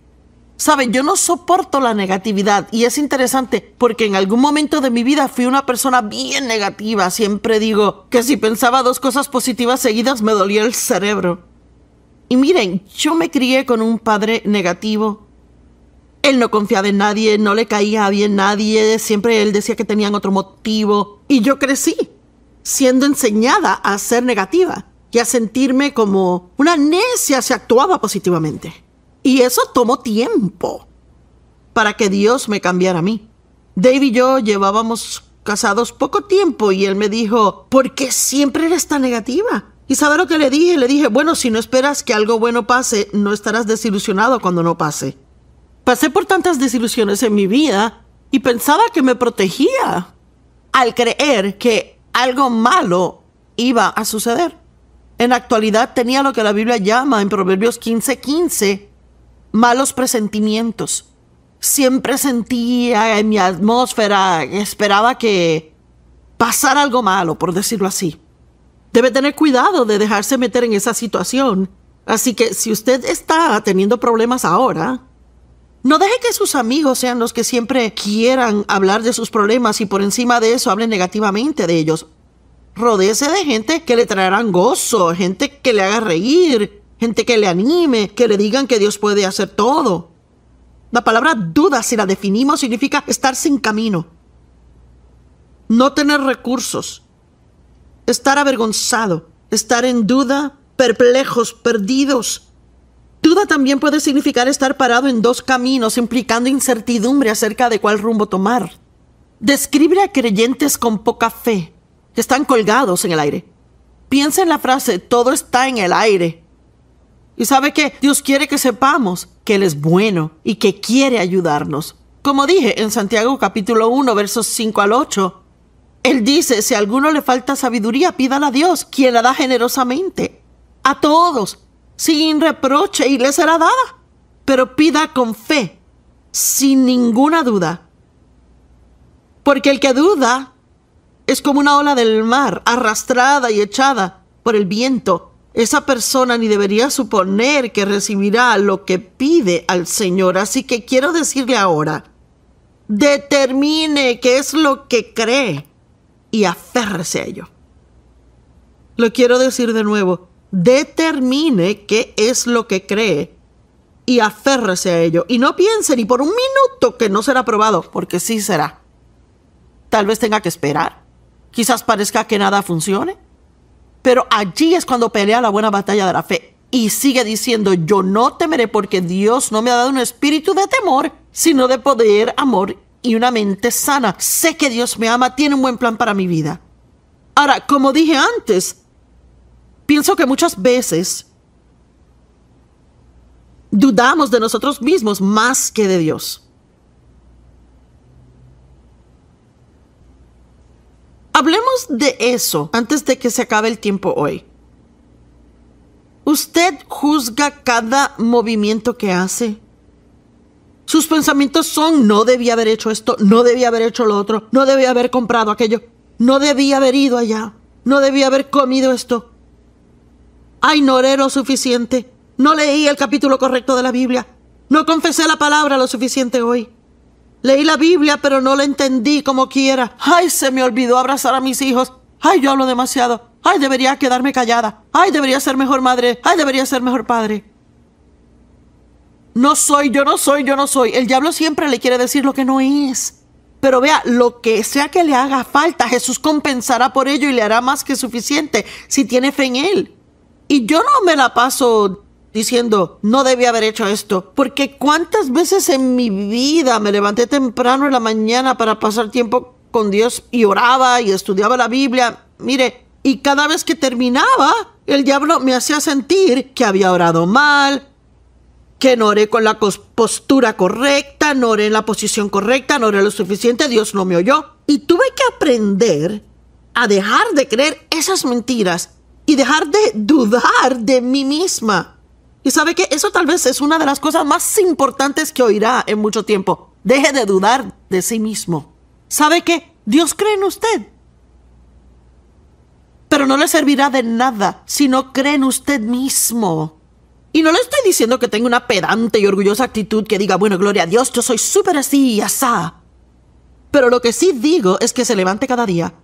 ¿Saben? Yo no soporto la negatividad y es interesante porque en algún momento de mi vida fui una persona bien negativa. Siempre digo que si pensaba dos cosas positivas seguidas me dolía el cerebro. Y miren, yo me crié con un padre negativo. Él no confiaba en nadie, no le caía bien nadie, siempre él decía que tenían otro motivo. Y yo crecí siendo enseñada a ser negativa y a sentirme como una necia si actuaba positivamente. Y eso tomó tiempo para que Dios me cambiara a mí. Dave y yo llevábamos casados poco tiempo y él me dijo, ¿por qué siempre eres tan negativa? ¿Y sabe lo que le dije? Le dije, bueno, si no esperas que algo bueno pase, no estarás desilusionado cuando no pase. Pasé por tantas desilusiones en mi vida y pensaba que me protegía al creer que algo malo iba a suceder. En la actualidad tenía lo que la Biblia llama en Proverbios 15:15, malos presentimientos. Siempre sentía en mi atmósfera, esperaba que pasara algo malo, por decirlo así. Debe tener cuidado de dejarse meter en esa situación. Así que si usted está teniendo problemas ahora, no deje que sus amigos sean los que siempre quieran hablar de sus problemas y por encima de eso hablen negativamente de ellos. Rodéese de gente que le traerán gozo, gente que le haga reír, gente que le anime, que le digan que Dios puede hacer todo. La palabra duda, si la definimos, significa estar sin camino, no tener recursos, estar avergonzado, estar en duda, perplejos, perdidos. Duda también puede significar estar parado en dos caminos, implicando incertidumbre acerca de cuál rumbo tomar. Describe a creyentes con poca fe, que están colgados en el aire. Piensa en la frase, todo está en el aire. Y sabe que Dios quiere que sepamos que Él es bueno y que quiere ayudarnos. Como dije en Santiago capítulo 1, versos 5 al 8, Él dice, si a alguno le falta sabiduría, pídala a Dios, quien la da generosamente a todos, sin reproche, y le será dada. Pero pida con fe, sin ninguna duda. Porque el que duda es como una ola del mar, arrastrada y echada por el viento. Esa persona ni debería suponer que recibirá lo que pide al Señor. Así que quiero decirle ahora, determine qué es lo que cree y aférrese a ello. Lo quiero decir de nuevo, determine qué es lo que cree y aférrese a ello. Y no piense ni por un minuto que no será aprobado, porque sí será. Tal vez tenga que esperar. Quizás parezca que nada funcione. Pero allí es cuando pelea la buena batalla de la fe. Y sigue diciendo, yo no temeré porque Dios no me ha dado un espíritu de temor, sino de poder, amor y una mente sana. Sé que Dios me ama, tiene un buen plan para mi vida. Ahora, como dije antes, pienso que muchas veces dudamos de nosotros mismos más que de Dios. Hablemos de eso antes de que se acabe el tiempo hoy. ¿Usted juzga cada movimiento que hace? Sus pensamientos son, no debía haber hecho esto, no debía haber hecho lo otro, no debía haber comprado aquello, no debía haber ido allá, no debía haber comido esto. Ay, no oré lo suficiente, no leí el capítulo correcto de la Biblia, no confesé la palabra lo suficiente hoy. Leí la Biblia, pero no la entendí como quiera. Ay, se me olvidó abrazar a mis hijos. Ay, yo hablo demasiado. Ay, debería quedarme callada. Ay, debería ser mejor madre. Ay, debería ser mejor padre. No soy, yo no soy, yo no soy. El diablo siempre le quiere decir lo que no es. Pero vea, lo que sea que le haga falta, Jesús compensará por ello y le hará más que suficiente si tiene fe en Él. Y yo no me la paso diciendo, no debía haber hecho esto, porque cuántas veces en mi vida me levanté temprano en la mañana para pasar tiempo con Dios y oraba y estudiaba la Biblia, mire, y cada vez que terminaba, el diablo me hacía sentir que había orado mal, que no oré con la postura correcta, no oré en la posición correcta, no oré lo suficiente, Dios no me oyó. Y tuve que aprender a dejar de creer esas mentiras y dejar de dudar de mí misma. Y sabe que eso tal vez es una de las cosas más importantes que oirá en mucho tiempo. Deje de dudar de sí mismo. ¿Sabe qué? Dios cree en usted. Pero no le servirá de nada si no cree en usted mismo. Y no le estoy diciendo que tenga una pedante y orgullosa actitud que diga, bueno, gloria a Dios, yo soy súper así y asá. Pero lo que sí digo es que se levante cada día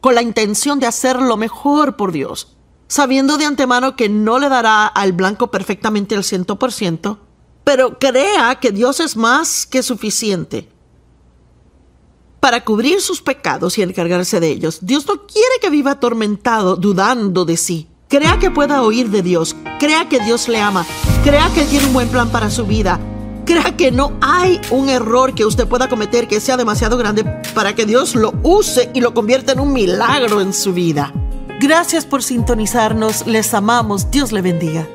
con la intención de hacer lo mejor por Dios, sabiendo de antemano que no le dará al blanco perfectamente al 100%, pero crea que Dios es más que suficiente para cubrir sus pecados y encargarse de ellos. Dios no quiere que viva atormentado, dudando de sí. Crea que pueda oír de Dios, crea que Dios le ama, crea que Él tiene un buen plan para su vida, crea que no hay un error que usted pueda cometer que sea demasiado grande para que Dios lo use y lo convierta en un milagro en su vida. Gracias por sintonizarnos, les amamos, Dios le bendiga.